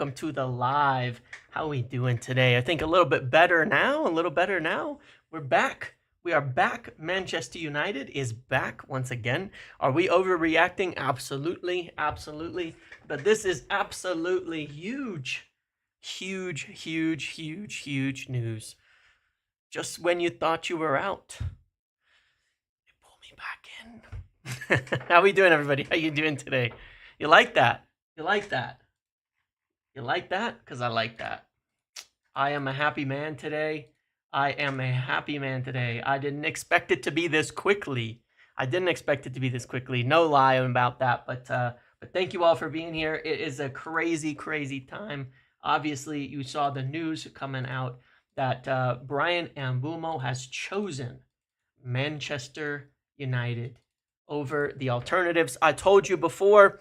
welcome to the live. How we doing today? I think a little bit better now. We're back. We are back. Manchester United is back once again. Are we overreacting? Absolutely, absolutely. But this is absolutely huge. Huge news. Just when you thought you were out, they pull me back in. How we doing, everybody? How you doing today? You like that? You like that? You like that? Because I like that. I am a happy man today. I am a happy man today. I didn't expect it to be this quickly. No lie about that. But thank you all for being here. It is a crazy time. Obviously, you saw the news coming out that Bryan MbeuuUUUUUUO has chosen Manchester United over the alternatives. I told you before,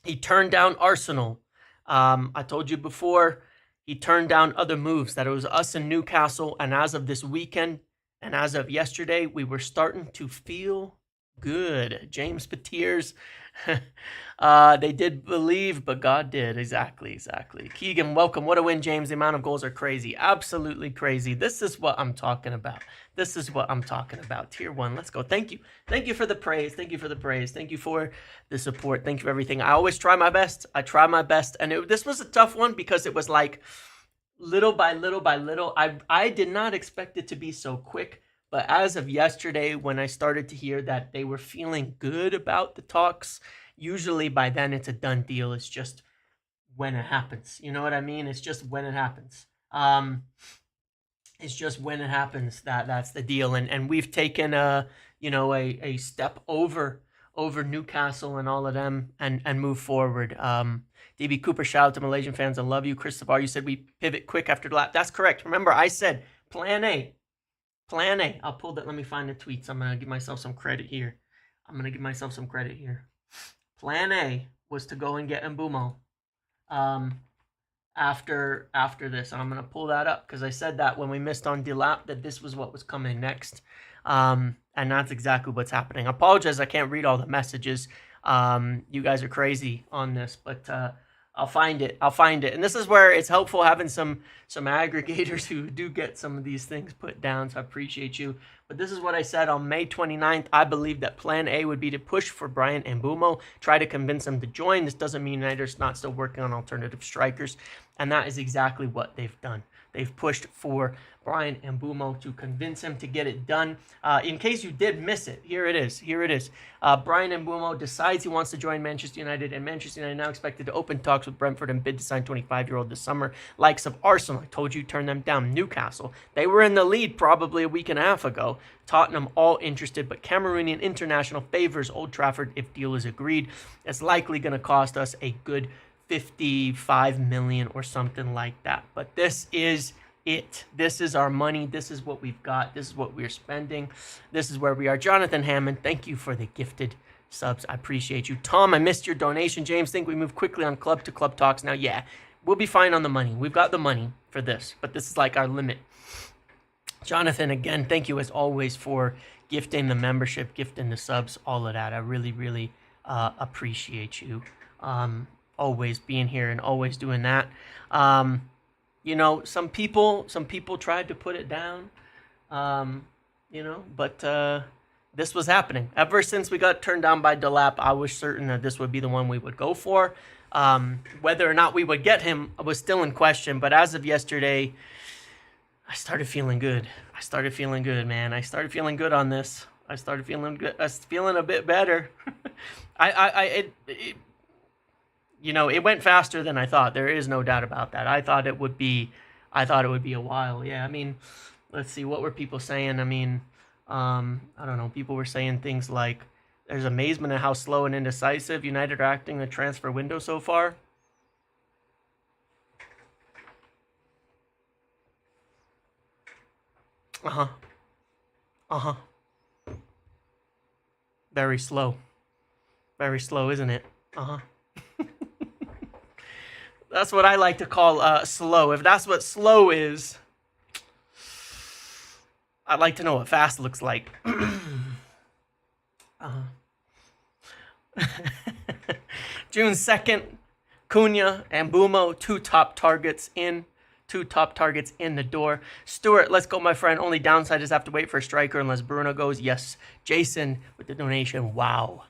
he turned down Arsenal. I told you before, he turned down other moves, that it was us and Newcastle. And as of this weekend, and as of yesterday, we were starting to feel good. James Petiers, they did believe, but God did. Exactly. Keegan, welcome. What a win, James. The amount of goals are crazy. Absolutely crazy. This is what I'm talking about. Tier 1, let's go. Thank you for the praise. Thank you for the support. Thank you for everything. I always try my best. And this was a tough one because it was like little by little. I did not expect it to be so quick. But as of yesterday, when I started to hear that they were feeling good about the talks, usually by then it's a done deal. It's just when it happens. You know what I mean? It's just when it happens. That's the deal. And we've taken a step over Newcastle and all of them and move forward. DB Cooper, shout out to Malaysian fans. I love you. Chris Savar, you said we pivot quick after the lap. That's correct. Remember, I said plan A. I'll pull that. Let me find the tweets. I'm going to give myself some credit here. Plan A was to go and get MbeuuUUUUUO after this. And I'm going to pull that up because I said that when we missed on Delap that this was what was coming next. And that's exactly what's happening. I apologize. I can't read all the messages. You guys are crazy on this, but I'll find it. And this is where it's helpful having some aggregators who do get some of these things put down. So I appreciate you. But this is what I said on May 29th. I believe that plan A would be to push for Bryan MbeuuUUUUO, try to convince him to join. This doesn't mean United's not still working on alternative strikers. And that is exactly what they've done. They've pushed for Bryan MbeuuUUUUO to convince him to get it done. In case you did miss it, here it is. Bryan MbeuuUUUUO decides he wants to join Manchester United, and Manchester United now expected to open talks with Brentford and bid to sign 25-year-old this summer. Likes of Arsenal, I told you, turn them down. Newcastle, they were in the lead probably a week and a half ago. Tottenham, all interested, but Cameroonian international favors Old Trafford if deal is agreed. It's likely going to cost us a good 55 million or something like that. But this is it. This is our money. This is what we've got. This is what we're spending. This is where we are. Jonathan Hammond, thank you for the gifted subs. I appreciate you. Tom, I missed your donation. James, think we move quickly on club to club talks now. Yeah, we'll be fine on the money. We've got the money for this, but this is like our limit. Jonathan, again, thank you as always for gifting the membership, gifting the subs, all of that. I really appreciate you. Always being here and always doing that. Some people tried to put it down, but this was happening. Ever since we got turned down by Delap, I was certain that this would be the one we would go for. Whether or not we would get him was still in question, but as of yesterday, I started feeling good. Man. I started feeling good on this. I was feeling a bit better. It went faster than I thought. There is no doubt about that. I thought it would be a while. Yeah, I mean, let's see, what were people saying? I mean, I don't know. People were saying things like, there's amazement at how slow and indecisive United are acting in the transfer window so far. Very slow. Very slow, isn't it? Uh-huh. That's what I like to call slow. If that's what slow is, I'd like to know what fast looks like. June 2nd, Cunha and Mbeumo, two top targets in the door. Stuart, let's go, my friend. Only downside is I have to wait for a striker unless Bruno goes. Yes. Jason with the donation. Wow.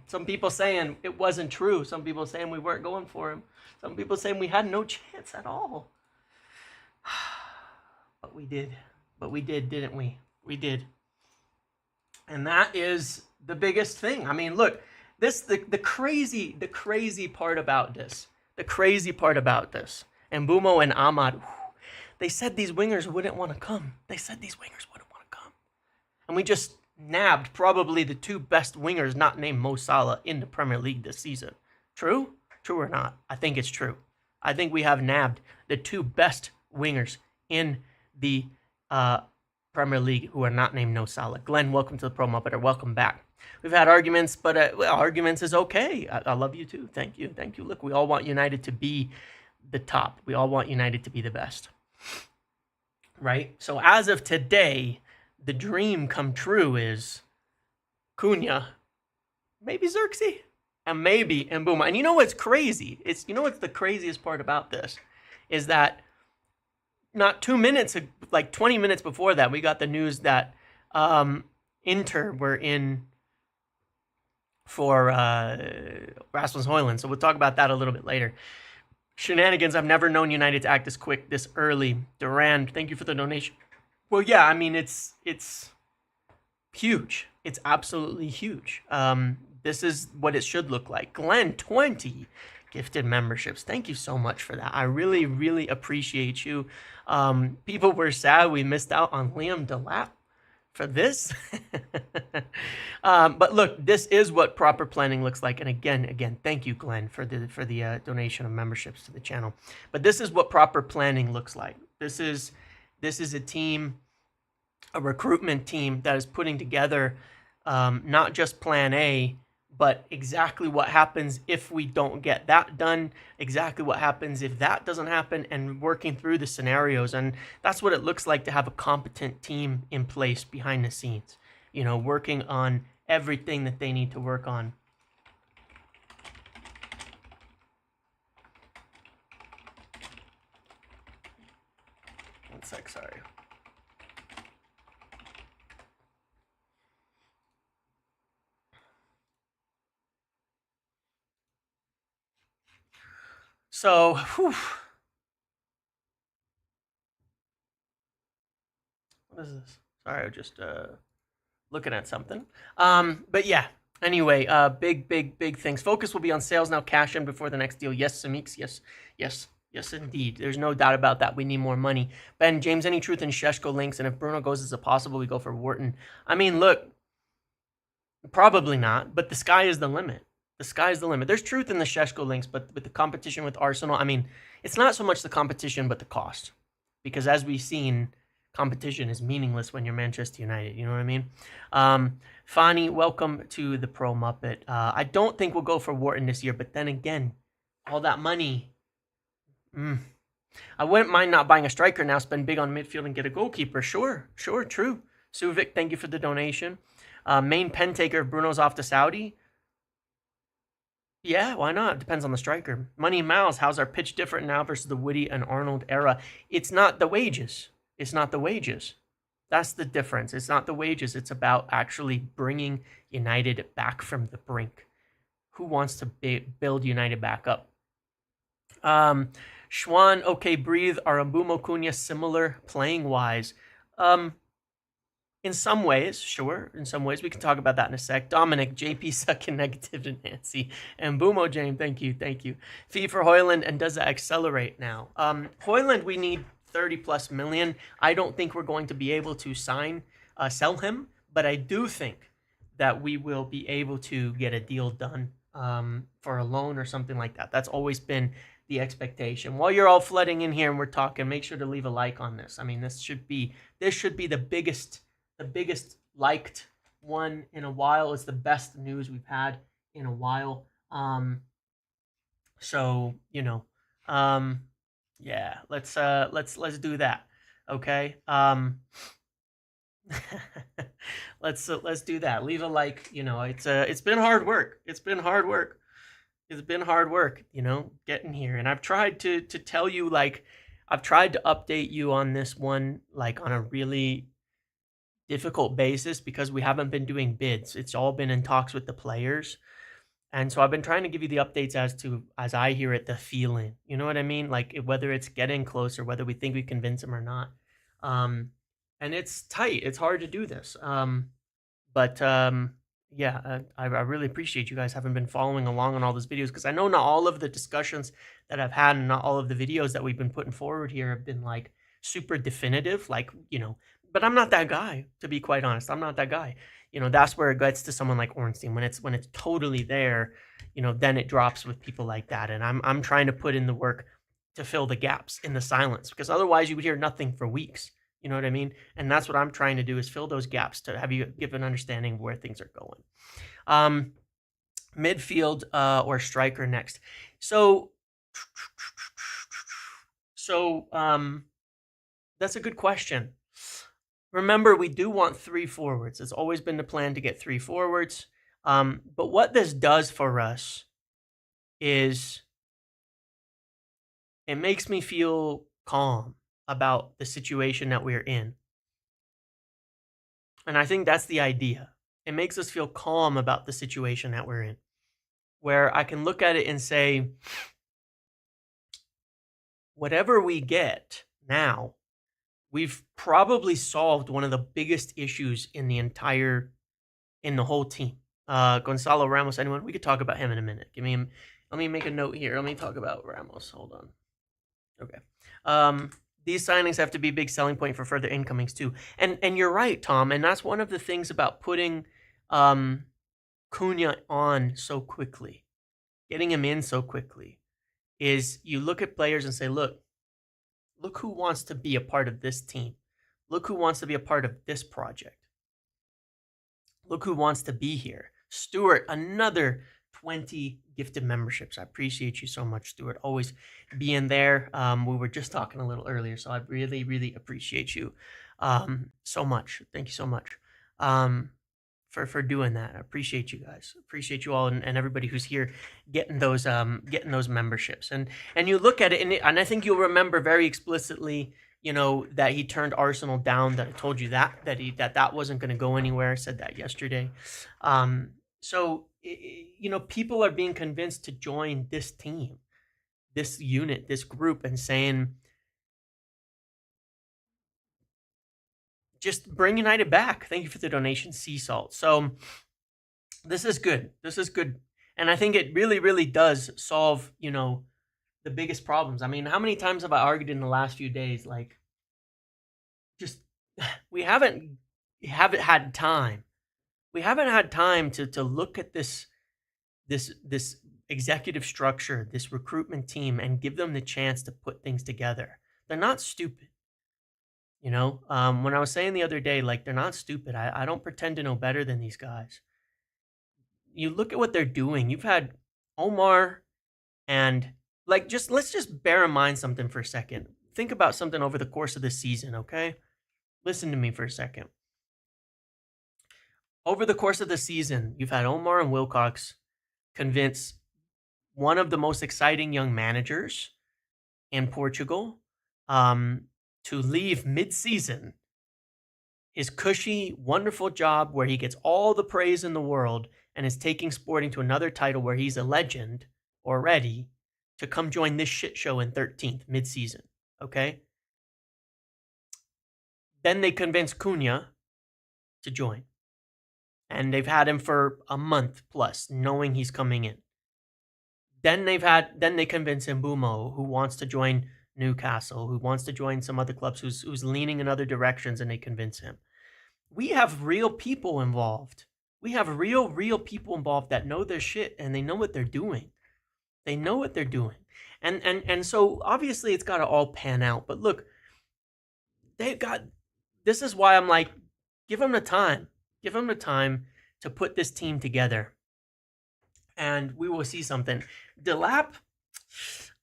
Some people saying it wasn't true. Some people saying we weren't going for him. Some people saying we had no chance at all. But we did. Didn't we? We did. And that is the biggest thing. I mean, look, the crazy part about this, and Mbeumo and Ahmad, they said these wingers wouldn't want to come. And we just nabbed probably the two best wingers not named Mo Salah in the Premier League this season. True? True or not? I think it's true. I think we have nabbed the two best wingers in the Premier League who are not named No Salah. Glenn, welcome to the Pro Muppet, or welcome back. We've had arguments, but arguments is okay. I love you too. Thank you. Look, we all want United to be the top. We all want United to be the best. Right? So as of today, the dream come true is Cunha, maybe Xerxes, and maybe Mbeumo. And you know what's crazy? What's the craziest part about this? Is that not 2 minutes, like 20 minutes before that, we got the news that Inter were in for Rasmus Højlund. So we'll talk about that a little bit later. Shenanigans. I've never known United to act this quick, this early. Durand, thank you for the donation. Well, yeah, I mean, it's huge. It's absolutely huge. This is what it should look like. Glenn, 20 gifted memberships. Thank you so much for that. I really, really appreciate you. People were sad we missed out on Liam Delap for this. But look, this is what proper planning looks like. And again, thank you, Glenn, for the donation of memberships to the channel. But this is what proper planning looks like. This is a team, a recruitment team that is putting together not just plan A, but exactly what happens if we don't get that done, exactly what happens if that doesn't happen, and working through the scenarios. And that's what it looks like to have a competent team in place behind the scenes, working on everything that they need to work on. One sec, sorry. So, what is this? Sorry, I'm just looking at something. But yeah, anyway, big things. Focus will be on sales now, cash in before the next deal. Yes, Samix, yes, indeed. There's no doubt about that. We need more money. Ben, James, any truth in Šeško links? And if Bruno goes, is it possible we go for Wharton? I mean, look, probably not, but the sky is the limit. The sky's the limit. There's truth in the Šeško links, but with the competition with Arsenal, I mean, it's not so much the competition, but the cost. Because as we've seen, competition is meaningless when you're Manchester United. You know what I mean? Fani, welcome to the Pro Muppet. I don't think we'll go for Wharton this year, but then again, all that money. I wouldn't mind not buying a striker now, spend big on midfield and get a goalkeeper. Sure, true. Suvik, thank you for the donation. Main pen taker, Bruno's off to Saudi. Yeah, why not? Depends on the striker. Money Mouse, how's our pitch different now versus the Woody and Arnold era? It's not the wages. That's the difference. It's not the wages. It's about actually bringing United back from the brink. Who wants to build United back up? Schwan, okay, breathe. Are Mbeumo Cunha similar playing-wise? In some ways, sure. In some ways, we can talk about that in a sec. Dominic, JP sucking negative to Nancy. And Mbeumo, James, thank you. Fee for Højlund, and does it accelerate now? Højlund, we need 30+ million. I don't think we're going to be able to sell him, but I do think that we will be able to get a deal done for a loan or something like that. That's always been the expectation. While you're all flooding in here and we're talking, make sure to leave a like on this. I mean, this should be the biggest liked one in a while. It's the best news we've had in a while. So yeah, let's do that. Okay. Let's do that. Leave a like. It's been hard work. It's been hard work. It's been hard work, getting here. And I've tried to tell you, like, I've tried to update you on this one, like, on a really difficult basis because we haven't been doing bids. It's all been in talks with the players. And so I've been trying to give you the updates as I hear it, the feeling. You know what I mean? Like, whether it's getting closer, whether we think we convince them or not. And it's tight. It's hard to do this. But yeah, I really appreciate you guys having been following along on all those videos, because I know not all of the discussions that I've had and not all of the videos that we've been putting forward here have been like super definitive, like, but I'm not that guy, to be quite honest. I'm not that guy. That's where it gets to someone like Ornstein. When it's totally there, then it drops with people like that. And I'm trying to put in the work to fill the gaps in the silence, because otherwise you would hear nothing for weeks. You know what I mean? And that's what I'm trying to do, is fill those gaps to have you give an understanding of where things are going. Midfield or striker next. So that's a good question. Remember, we do want 3 forwards. It's always been the plan to get 3 forwards. But what this does for us is it makes me feel calm about the situation that we're in. And I think that's the idea. It makes us feel calm about the situation that we're in, where I can look at it and say, whatever we get now, we've probably solved one of the biggest issues in the whole team. Gonzalo Ramos, anyone? We could talk about him in a minute. Let me make a note here. Let me talk about Ramos. Hold on. Okay. These signings have to be a big selling point for further incomings too. And you're right, Tom. And that's one of the things about putting Cunha on so quickly, getting him in so quickly, is you look at players and say, look who wants to be a part of this team. Look who wants to be a part of this project. Look who wants to be here. Stuart, another 20 gifted memberships. I appreciate you so much, Stuart. Always being there. We were just talking a little earlier, so I really, really appreciate you so much. Thank you so much for doing that. I appreciate you guys. Appreciate you all and everybody who's here getting those memberships. And you look at it, and I think you'll remember very explicitly, that he turned Arsenal down. That I told you that wasn't going to go anywhere. I said that yesterday. So people are being convinced to join this team, this unit, this group, and saying, just bring United back. Thank you for the donation, Sea Salt. So this is good. This is good. And I think it really, really does solve, the biggest problems. I mean, how many times have I argued in the last few days, like, just, we haven't had time. We haven't had time to look at this executive structure, this recruitment team, and give them the chance to put things together. They're not stupid. When I was saying the other day, like, they're not stupid. I don't pretend to know better than these guys. You look at what they're doing. You've had Omar and, like, let's just bear in mind something for a second. Think about something over the course of the season, okay? Listen to me for a second. Over the course of the season, you've had Omar and Wilcox convince one of the most exciting young managers in Portugal to leave mid-season his cushy, wonderful job where he gets all the praise in the world and is taking Sporting to another title where he's a legend already, to come join this shit show in 13th mid-season, okay? Then they convince Cunha to join. And they've had him for a month plus, knowing he's coming in. Then they convince Mbeumo, who wants to join Newcastle, who wants to join some other clubs, who's leaning in other directions, and they convince him. We have real people involved. We have real people involved that know their shit, and they know what they're doing. They know what they're doing. And so obviously it's got to all pan out. But look, this is why I'm like, give them the time. Give him the time to put this team together, and we will see something. Delap,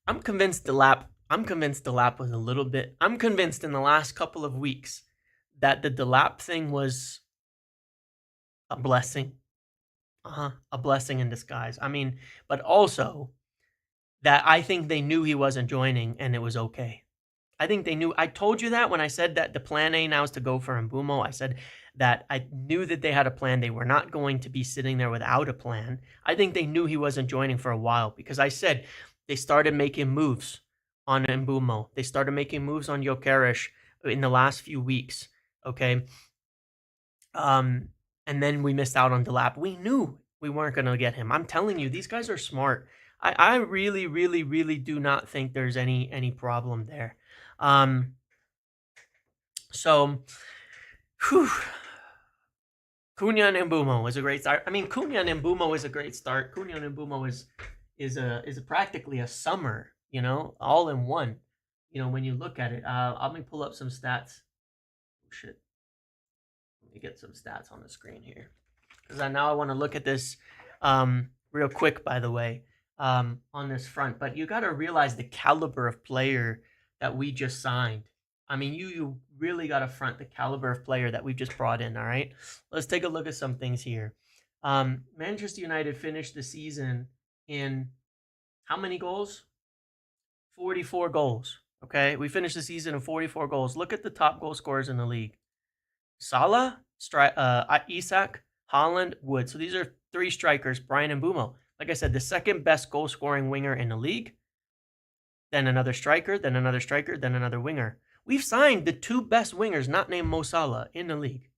I'm convinced Delap was a little bit. I'm convinced in the last couple of weeks that the Delap thing was a blessing. A blessing in disguise. I mean, but also that I think they knew he wasn't joining and it was okay. I think they knew. I told you that when I said that the plan A now is to go for Mbeumo. I said that I knew that they had a plan. They were not going to be sitting there without a plan. I think they knew he wasn't joining for a while because I said they started making moves on Mbeumo. They started making moves on Gyökeres in the last few weeks. Okay. And then we missed out on Delap. We knew we weren't going to get him. I'm telling you, these guys are smart. I really, really, really do not think there's any problem there. So, whew. Cunha and Mbeumo was a great start. I mean, Cunha and Mbeumo is a great start. Cunha and Mbeumo is practically a summer, you know, all in one. You know, when you look at it, let me pull up some stats. Oh, shit. Let me get some stats on the screen here because now I want to look at this real quick. By the way, on this front, but you got to realize the caliber of player that we just signed. I mean, you really got to front the caliber of player that we've just brought in. All right, let's take a look at some things here. Manchester United finished the season in how many goals? 44 goals. Okay, we finished the season in 44 goals. Look at the top goal scorers in the league. Salah, Isak, Haaland, Wood. So these are three strikers, Brian and Mbeumo. Like I said, the second best goal-scoring winger in the league. Then another striker, then another striker, then another winger. We've signed the two best wingers, not named Mo Salah, in the league.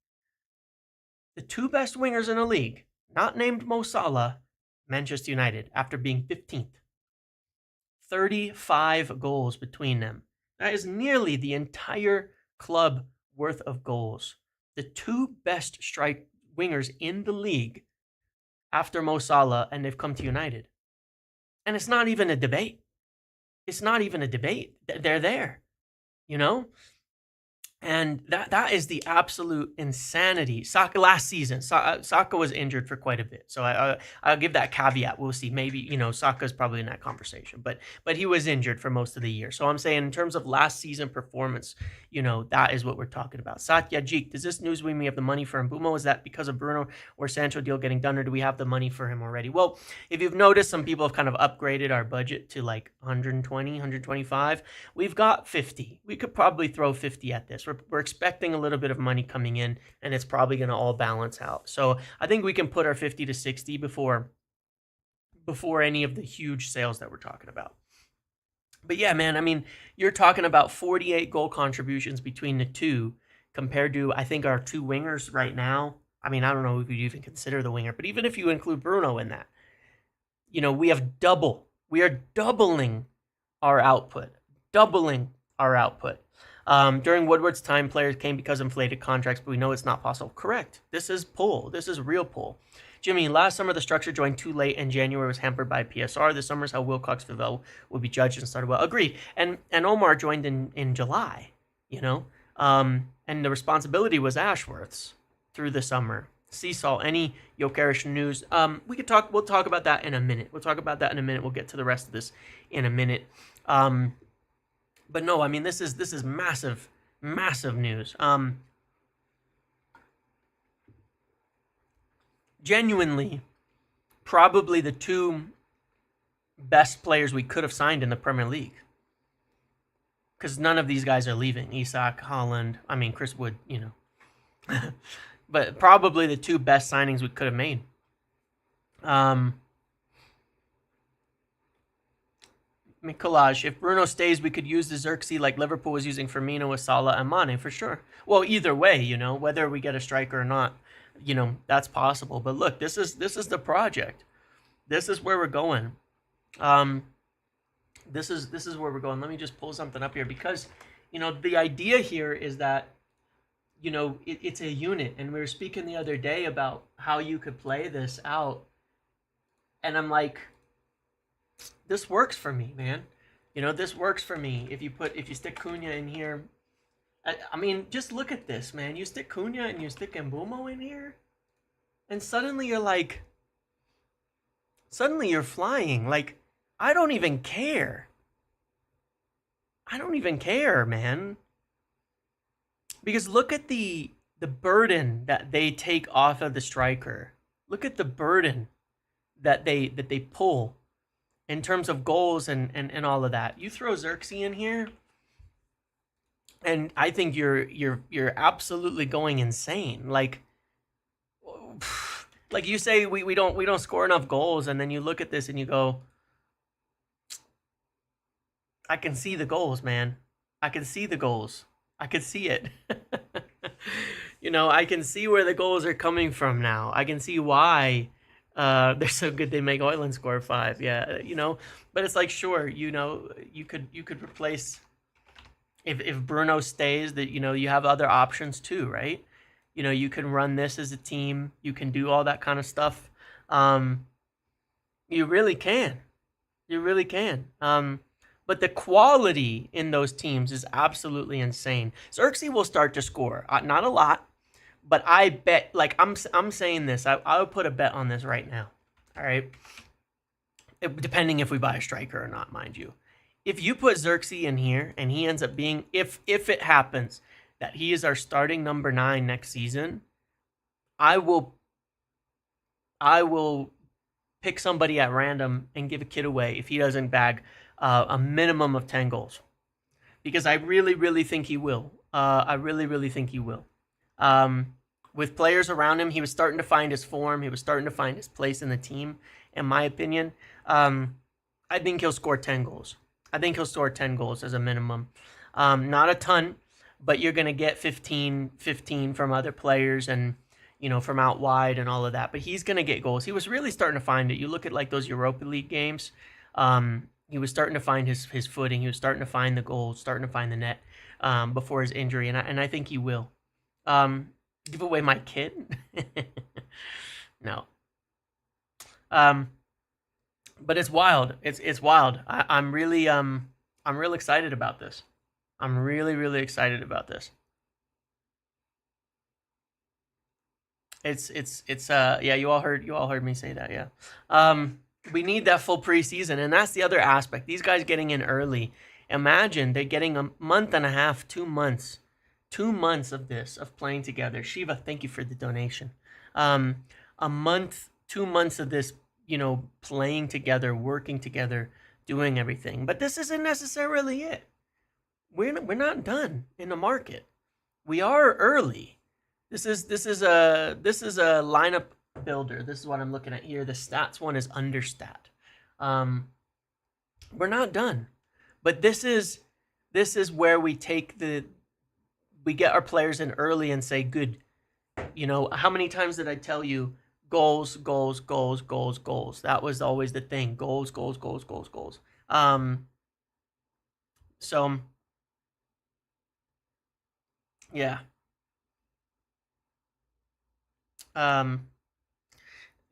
The two best wingers in the league, not named Mo Salah, Manchester United, after being 15th. 35 goals between them. That is nearly the entire club worth of goals. The two best strike wingers in the league after Mo Salah, and they've come to United. And it's not even a debate. It's not even a debate. They're there, you know? And that is the absolute insanity. Saka last season, Saka was injured for quite a bit. So I'll give that caveat. We'll see. Maybe, you know, Saka's probably in that conversation. But he was injured for most of the year. So I'm saying in terms of last season performance, you know, that is what we're talking about. Satyajit, does this news mean we have the money for Mbeumo? Is that because of Bruno or Sancho deal getting done, or do we have the money for him already? Well, if you've noticed, some people have kind of upgraded our budget to like 120, 125. We've got 50. We could probably throw 50 at this. We're expecting a little bit of money coming in, and it's probably going to all balance out. So I think we can put our 50 to 60 before any of the huge sales that we're talking about. But yeah, man, I mean, you're talking about 48 goal contributions between the two compared to, I think, our two wingers right now. I mean, I don't know if you'd even consider the winger, but even if you include Bruno in that, you know, we are doubling our output. During Woodward's time, players came because of inflated contracts, but we know it's not possible. Correct. This is pull. This is real pull. Jimmy, last summer the structure joined too late and January was hampered by PSR. This summer's how Wilcox-Vivell will be judged and started well. Agreed. And Omar joined in July, you know, and the responsibility was Ashworth's through the summer. Seesaw, any Gyökeres news? We'll talk about that in a minute. We'll get to the rest of this in a minute. But no, I mean, this is massive, massive news. Genuinely, probably the two best players we could have signed in the Premier League. Because none of these guys are leaving. Isak, Haaland, I mean, Chris Wood, you know. But probably the two best signings we could have made. Mikolaj, if Bruno stays, we could use the Xerxes like Liverpool was using Firmino with Salah and Mane, for sure. Well, either way, you know, whether we get a striker or not, you know, that's possible. But look, this is the project. This is where we're going. This is where we're going. Let me just pull something up here because, you know, the idea here is that, you know, it's a unit. And we were speaking the other day about how you could play this out. And I'm like, this works for me, man. You know, this works for me. If you stick Cunha in here, I mean, just look at this, man. You stick Cunha and you stick Mbeumo in here. and suddenly you're like, suddenly you're flying. Like, I don't even care. I don't even care, man. Because look at the burden that they take off of the striker. Look at the burden that they pull in terms of goals and all of that. You throw Xerxes in here, and I think you're absolutely going insane. Like you say, we don't score enough goals, and then you look at this and you go, I can see the goals, man. I can see the goals. I can see it. You know, I can see where the goals are coming from now. I can see why they're so good. They make Oiland score 5. Yeah, you know, but it's like, sure, you know, you could replace if Bruno stays. That, you know, you have other options too, right? You know, you can run this as a team. You can do all that kind of stuff. You really can. You really can. But the quality in those teams is absolutely insane. Xerxes will start to score, not a lot, but I bet, like I'm saying this, I would put a bet on this right now. All right, depending if we buy a striker or not, mind you. If you put Xerxes in here and he ends up being, if it happens that he is our starting number 9 next season, I will pick somebody at random and give a kid away if he doesn't bag a minimum of 10 goals, because I really, really think he will. I really, really think he will. With players around him, he was starting to find his form. He was starting to find his place in the team, in my opinion. I think he'll score 10 goals. I think he'll score 10 goals as a minimum. Not a ton, but you're going to get 15 from other players and, you know, from out wide and all of that. But he's going to get goals. He was really starting to find it. You look at like those Europa League games. He was starting to find his footing. He was starting to find the goals, starting to find the net before his injury, and I think he will. Give away my kid? No. But it's wild. It's wild. I'm really excited about this. I'm really, really excited about this. It's yeah, you all heard me say that, yeah. We need that full preseason, and that's the other aspect. These guys getting in early. Imagine they're getting a month and a half, 2 months of this, of playing together. Shiva, thank you for the donation. A month, 2 months of this, you know, playing together, working together, doing everything. But this isn't necessarily it. We're not done in the market. We are early. This is a lineup builder. This is what I'm looking at here. The stats one is understat. We're not done, but this is where we get our players in early and say, good. You know, how many times did I tell you goals, goals, goals, goals, goals? That was always the thing. Goals, goals, goals, goals, goals. So yeah.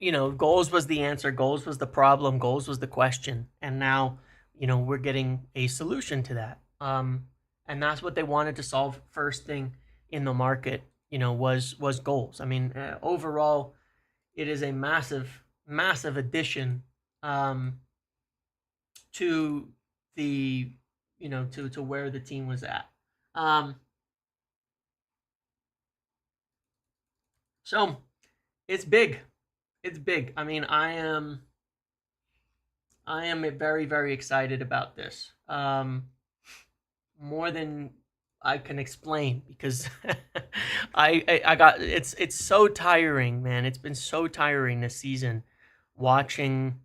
You know, goals was the answer, goals was the problem, goals was the question, and now, you know, we're getting a solution to that. And that's what they wanted to solve first thing in the market, you know, was goals. I mean, overall, it is a massive, massive addition to the, you know, to where the team was at. So it's big. It's big. I mean, I am very, very excited about this. More than I can explain, because I got, it's so tiring, man. It's been so tiring this season watching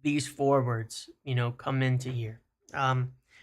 these forwards, you know, come into here.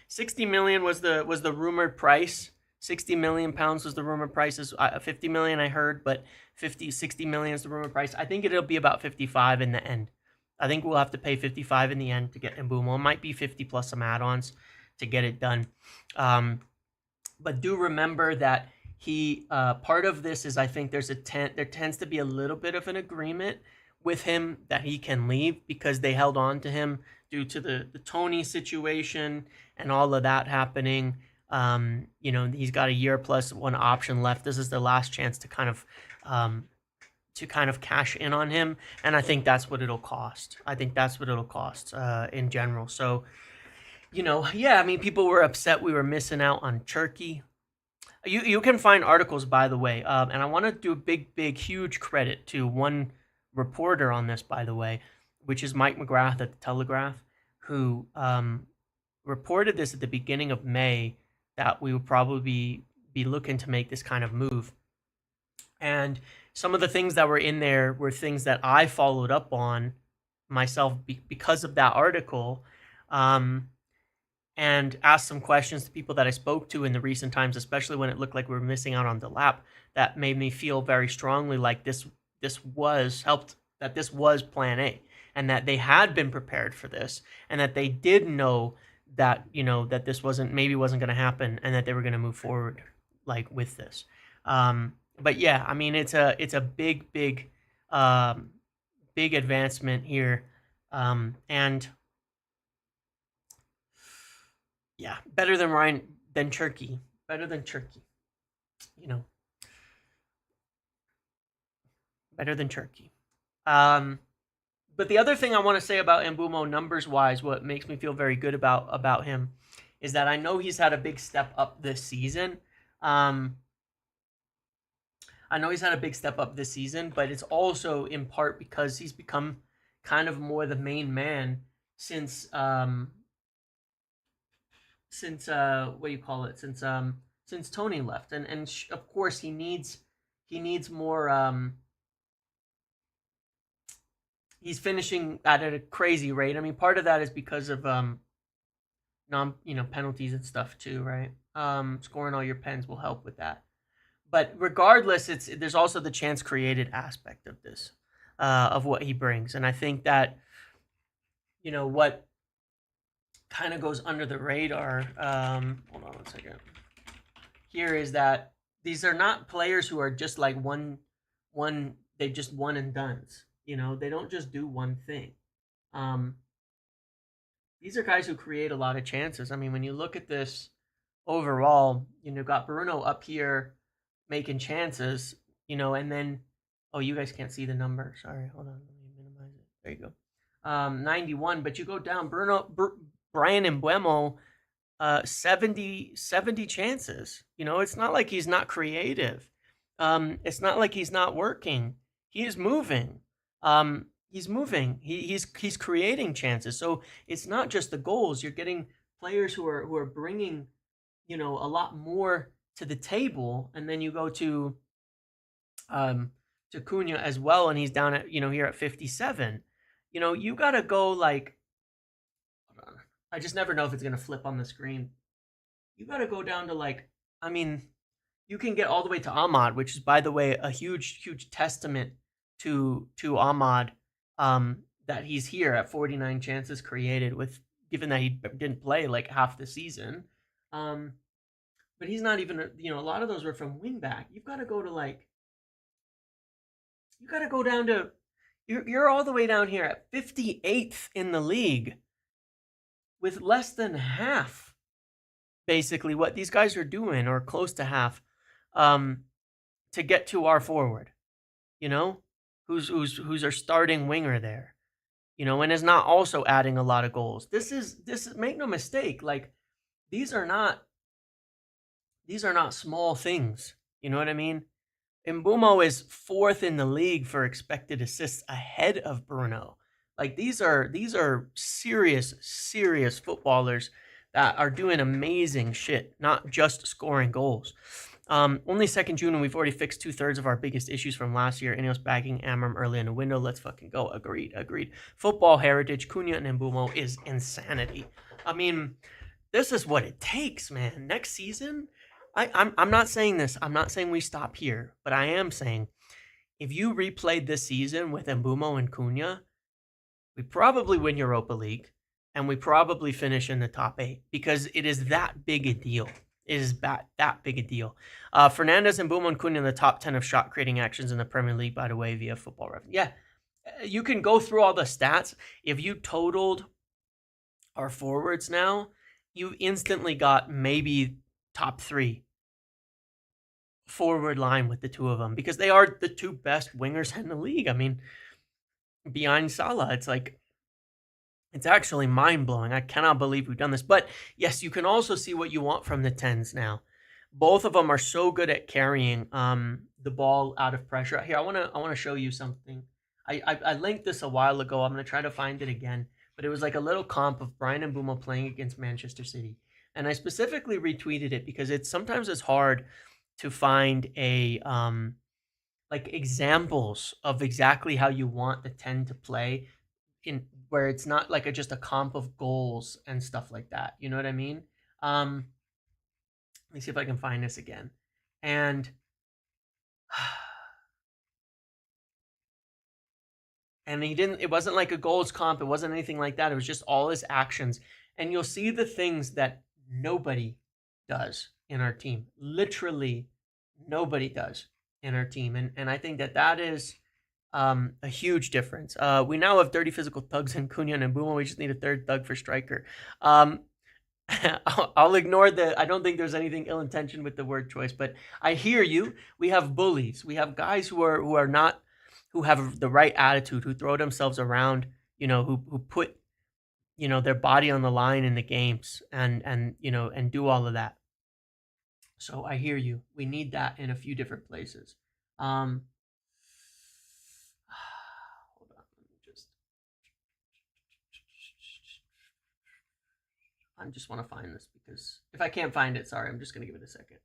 60 million was the rumored price. 60 million pounds was the rumored price. Is 50 million I heard, but 60 million is the rumored price. I think it'll be about 55 in the end. I think we'll have to pay 55 in the end to get Mbeumo. It might be 50 plus some add-ons to get it done. But do remember that he part of this is, I think there tends to be a little bit of an agreement with him that he can leave, because they held on to him due to the Tony situation and all of that happening. You know, he's got a year plus 1 option left. This is the last chance to kind of to kind of cash in on him, and I think that's what it'll cost. I think that's what it'll cost in general. So, yeah, I mean, people were upset we were missing out on Turkey. You can find articles, by the way, and I want to do a big, huge credit to one reporter on this, by the way, which is Mike McGrath at the Telegraph, who reported this at the beginning of May that we would probably be looking to make this kind of move. And some of the things that were in there were things that I followed up on myself because of that article. And asked some questions to people that I spoke to in the recent times, especially when it looked like we were missing out on Delap, that made me feel very strongly like this was plan A, and that they had been prepared for this, and that they did know that, that this wasn't going to happen, and that they were going to move forward like with this. But yeah, I mean, it's a big advancement here. And yeah, better than Turkey. Better than Turkey. Better than Turkey. But the other thing I want to say about Mbeumo numbers-wise, what makes me feel very good about him, is that I know he's had a big step up this season. But it's also in part because he's become kind of more the main man since since Tony left, and of course he needs more. He's finishing at a crazy rate. I mean, part of that is because of penalties and stuff too, right? Scoring all your pens will help with that. But regardless, there's also the chance created aspect of this, of what he brings, and I think that what kind of goes under the radar. Hold on 1 second. Here is that these are not players who are just like they just one and dones. They don't just do one thing. These are guys who create a lot of chances. I mean, when you look at this overall, got Bruno up here making chances, and then, oh, you guys can't see the number. Sorry, hold on, let me minimize it. There you go. 91, but you go down, Brian Mbeumo, 70 chances. It's not like he's not creative. It's not like he's not working. He is moving. He's moving. He's creating chances. So it's not just the goals. You're getting players who are bringing, a lot more to the table. And then you go to Cunha as well, and he's down at here at 57. You gotta go like. I just never know if it's going to flip on the screen. You got to go down to you can get all the way to Ahmad, which is, by the way, a huge testament to Ahmad, that he's here at 49 chances created, given that he didn't play like half the season. But he's not even, a lot of those were from wing back. You've got to go to you're all the way down here at 58th in the league, with less than half, basically, what these guys are doing, or close to half, to get to our forward, who's our starting winger there, and is not also adding a lot of goals. This is make no mistake, like these are not small things. You know what I mean? Mbeumo is 4th in the league for expected assists, ahead of Bruno. Like these are serious footballers that are doing amazing shit, not just scoring goals. Only 2nd June, and we've already fixed 2/3 of our biggest issues from last year. Ineos bagging Amram early in the window. Let's fucking go. Agreed. Football heritage, Cunha and Mbeumo is insanity. I mean, this is what it takes, man. Next season, I'm not saying this. I'm not saying we stop here, but I am saying if you replayed this season with Mbeumo and Cunha, we probably win Europa League, and we probably finish in the top 8, because it is that big a deal. It is that big a deal. Fernandes and Mbeumo and Cunha in the top 10 of shot creating actions in the Premier League, by the way, via Football Reference. Yeah, you can go through all the stats. If you totaled our forwards now, you instantly got maybe top 3 forward line with the two of them because they are the two best wingers in the league. I mean, behind Salah, it's like it's actually mind blowing. I cannot believe we've done this. But yes, you can also see what you want from the 10s now. Both of them are so good at carrying the ball out of pressure. Here, I wanna show you something. I linked this a while ago. I'm gonna try to find it again. But it was like a little comp of Brian and Mbeumo playing against Manchester City. And I specifically retweeted it because sometimes it's hard to find a like examples of exactly how you want the 10 to play in where it's not like just a comp of goals and stuff like that. You know what I mean? Let me see if I can find this again. And it wasn't like a goals comp, it wasn't anything like that. It was just all his actions. And you'll see the things that nobody does in our team. Literally nobody does in our team. And I think that is a huge difference. We now have 30 physical thugs in Cunha and Mbeumo. We just need a third thug for striker. I'll ignore I don't think there's anything ill-intentioned with the word choice, but I hear you. We have bullies. We have guys who have the right attitude, who throw themselves around, who put, their body on the line in the games and do all of that. So I hear you. We need that in a few different places. Hold on, I just want to find this because if I can't find it, sorry, I'm just going to give it a second.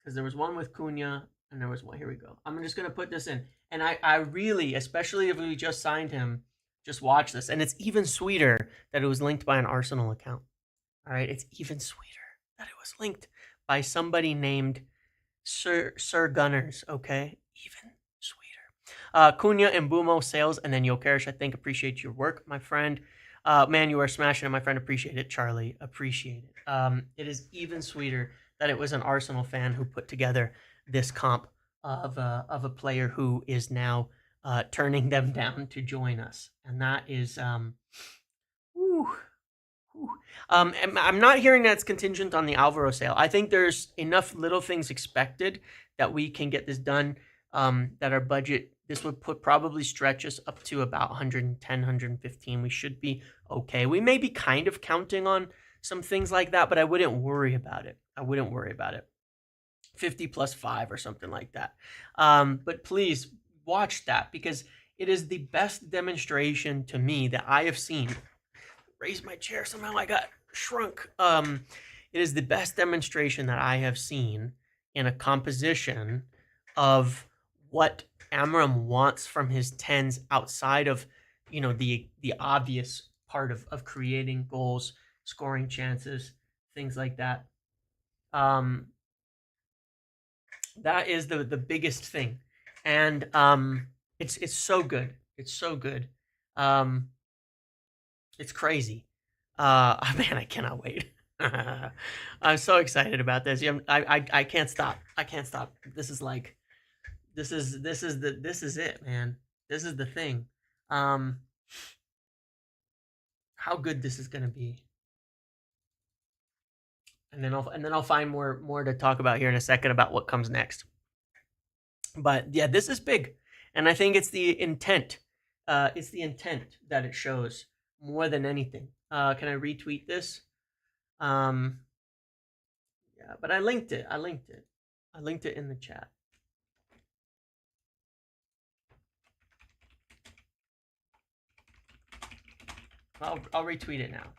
Because there was one with Cunha and there was one. Here we go. I'm just going to put this in. And I really, especially if we just signed him, just watch this. And it's even sweeter that it was linked by an Arsenal account. All right. It's even sweeter that it was linked by somebody named Sir Gunners. Okay. Even sweeter. Cunha and Mbeumo, sales, and then Jokeres, I think, appreciate your work, my friend. Man, you are smashing it, my friend. Appreciate it, Charlie. Appreciate it. It is even sweeter that it was an Arsenal fan who put together this comp of a player who is now turning them down to join us, and that is I'm not hearing that it's contingent on the Alvaro sale. I think there's enough little things expected that we can get this done. That our budget, this would probably stretch us up to about 110, 115. We should be okay. We may be kind of counting on some things like that, but I wouldn't worry about it. 50 plus 5 or something like that. But please watch that because it is the best demonstration to me that I have seen. Raise my chair, somehow I got shrunk. It is the best demonstration that I have seen in a composition of what Amram wants from his 10s outside of, the obvious part of creating goals, scoring chances, things like that. That is the biggest thing. And it's so good. It's so good. It's crazy. Man, I cannot wait. I'm so excited about this. I can't stop. I can't stop. This is it, man. This is the thing. How good this is gonna be. And then I'll find more to talk about here in a second about what comes next. But yeah, this is big. And I think it's the intent. It's the intent that it shows more than anything. Can I retweet this? Yeah, but I linked it. I linked it in the chat. I'll retweet it now.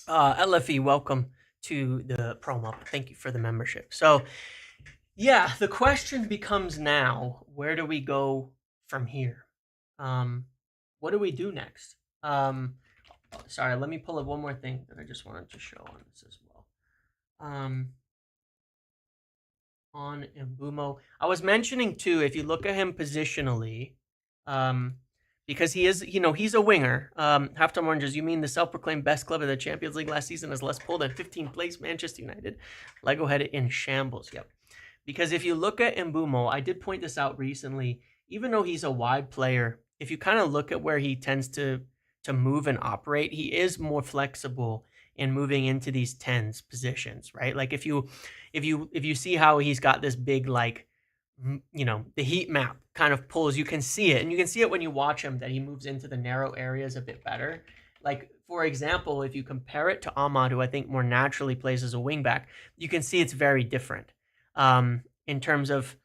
LFE, welcome to the promo. Thank you for the membership. So, yeah, the question becomes now, where do we go from here? What do we do next? Sorry, let me pull up one more thing that I just wanted to show on this as well. On Mbeumo, I was mentioning too, if you look at him positionally, because he is, you know, he's a winger. Halftime Oranges, you mean the self-proclaimed best club of the Champions League last season is less pulled than 15th place Manchester United? Lego headed in shambles. Yep. Because if you look at Mbeumo, I did point this out recently, even though he's a wide player, if you kind of look at where he tends to move and operate, he is more flexible in moving into these 10s positions, right? Like if you see how he's got this big, like, you know, the heat map kind of pulls, you can see it, and you can see it when you watch him that he moves into the narrow areas a bit better. Like, for example, if you compare it to Ahmad, who I think more naturally plays as a wingback, you can see it's very different in terms of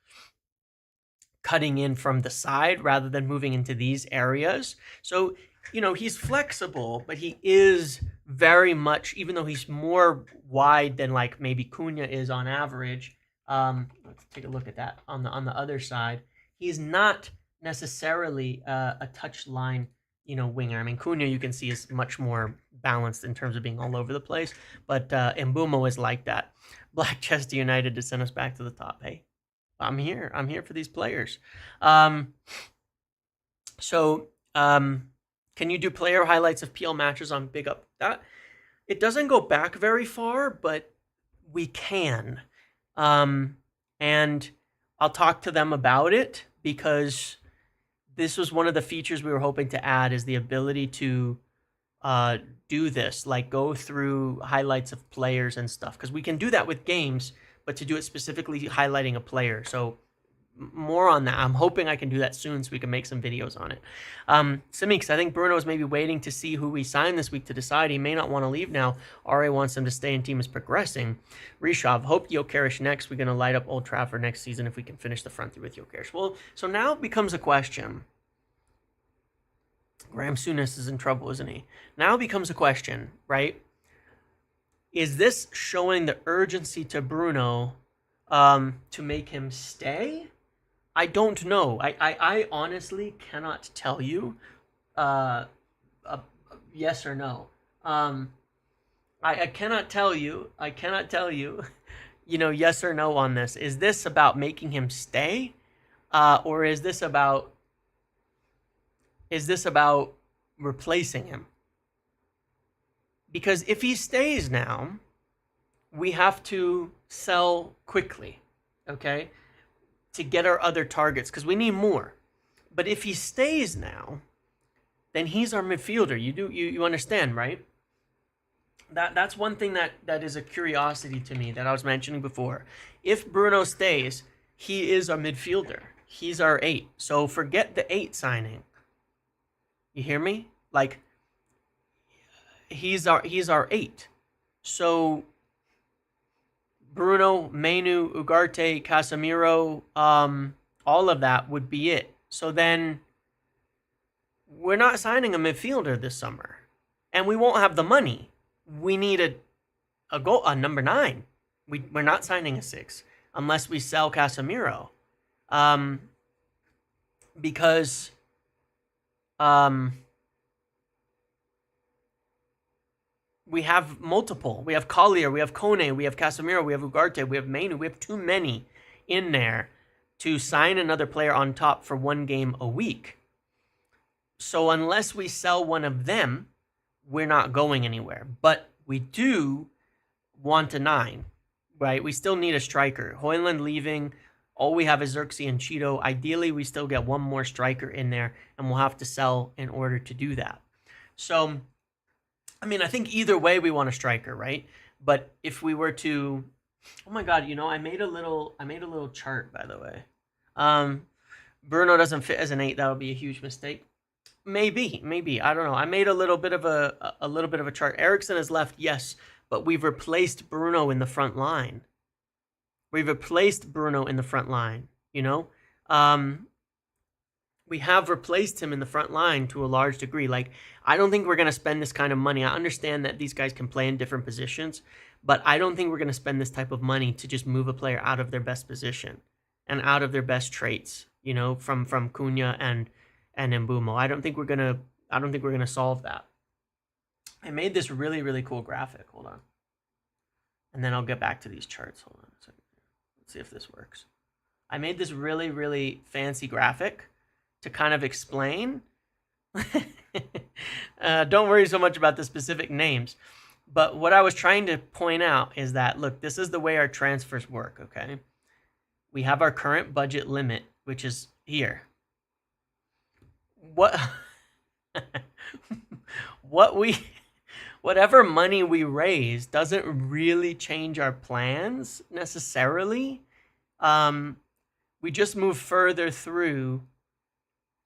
cutting in from the side rather than moving into these areas. So, you know, he's flexible, but he is very much, even though he's more wide than like maybe Cunha is on average. Let's take a look at that on the other side. He's not necessarily a touchline, you know, winger. I mean, Cunha, you can see, is much more balanced in terms of being all over the place, but Mbeumo is like that. Black Chester United to send us back to the top. Hey, I'm here for these players. Can you do player highlights of PL matches on Big Up? That it doesn't go back very far, but we can. And I'll talk to them about it, because this was one of the features we were hoping to add, is the ability to do this, like go through highlights of players and stuff, because we can do that with games, but to do it specifically highlighting a player. So more on that. I'm hoping I can do that soon so we can make some videos on it. Simix, I think Bruno is maybe waiting to see who we sign this week to decide. He may not want to leave now. RA wants him to stay and team is progressing. Rishav, hope Gyökeres next. We're going to light up Old Trafford next season if we can finish the front three with Gyökeres. Well, so now it becomes a question. Graham Souness is in trouble, isn't he? Now it becomes a question, right? Is this showing the urgency to Bruno to make him stay? I don't know. I honestly cannot tell you yes or no. I cannot tell you. I cannot tell you, you know, yes or no on this. Is this about making him stay? Or is this about replacing him? Because if he stays now, we have to sell quickly, okay, to get our other targets, because we need more. But if he stays now, then he's our midfielder. You understand, right? That's one thing that is a curiosity to me that I was mentioning before. If Bruno stays, he is our midfielder. He's our 8. So forget the 8 signing. You hear me? Like, he's our 8. So Bruno, Menu, Ugarte, Casemiro, all of that would be it. So then we're not signing a midfielder this summer, and we won't have the money. We need a number 9. We're not signing a 6 unless we sell Casemiro, because we have multiple. We have Collier, we have Kone, we have Casemiro, we have Ugarte, we have Menu. We have too many in there to sign another player on top for one game a week. So unless we sell one of them, we're not going anywhere. But we do want a 9, right? We still need a striker. Højlund leaving. All we have is Xerxes and Cheeto. Ideally, we still get one more striker in there, and we'll have to sell in order to do that. So, I mean, I think either way we want a striker, right? But if we were to, oh my God, you know, I made a little chart, by the way. Bruno doesn't fit as an 8. That would be a huge mistake. Maybe I don't know. I made a little bit of a chart. Eriksen has left, yes, but we've replaced Bruno in the front line. We've replaced Bruno in the front line. You know, we have replaced him in the front line to a large degree. Like, I don't think we're going to spend this kind of money. I understand that these guys can play in different positions, but I don't think we're going to spend this type of money to just move a player out of their best position and out of their best traits, you know, from Cunha and Mbeumo. I don't think we're going to solve that. I made this really, really cool graphic. Hold on. And then I'll get back to these charts. Hold on a second. Let's see if this works. I made this really, really fancy graphic to kind of explain Don't worry so much about the specific names. But what I was trying to point out is that, look, this is the way our transfers work, okay? We have our current budget limit, which is here. What whatever money we raise doesn't really change our plans necessarily. We just move further through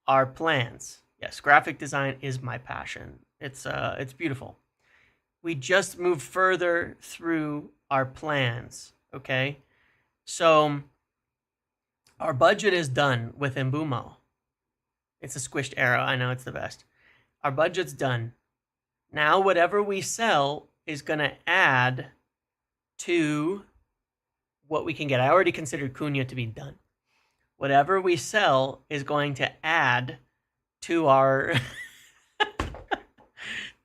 our plans. Yes, graphic design is my passion. It's beautiful. We just move further through our plans, okay? So our budget is done with MBEUUUUUUUUUO. It's a squished arrow. I know it's the best. Our budget's done. Now whatever we sell is going to add to what we can get. I already considered Cunha to be done. Whatever we sell is going to add to our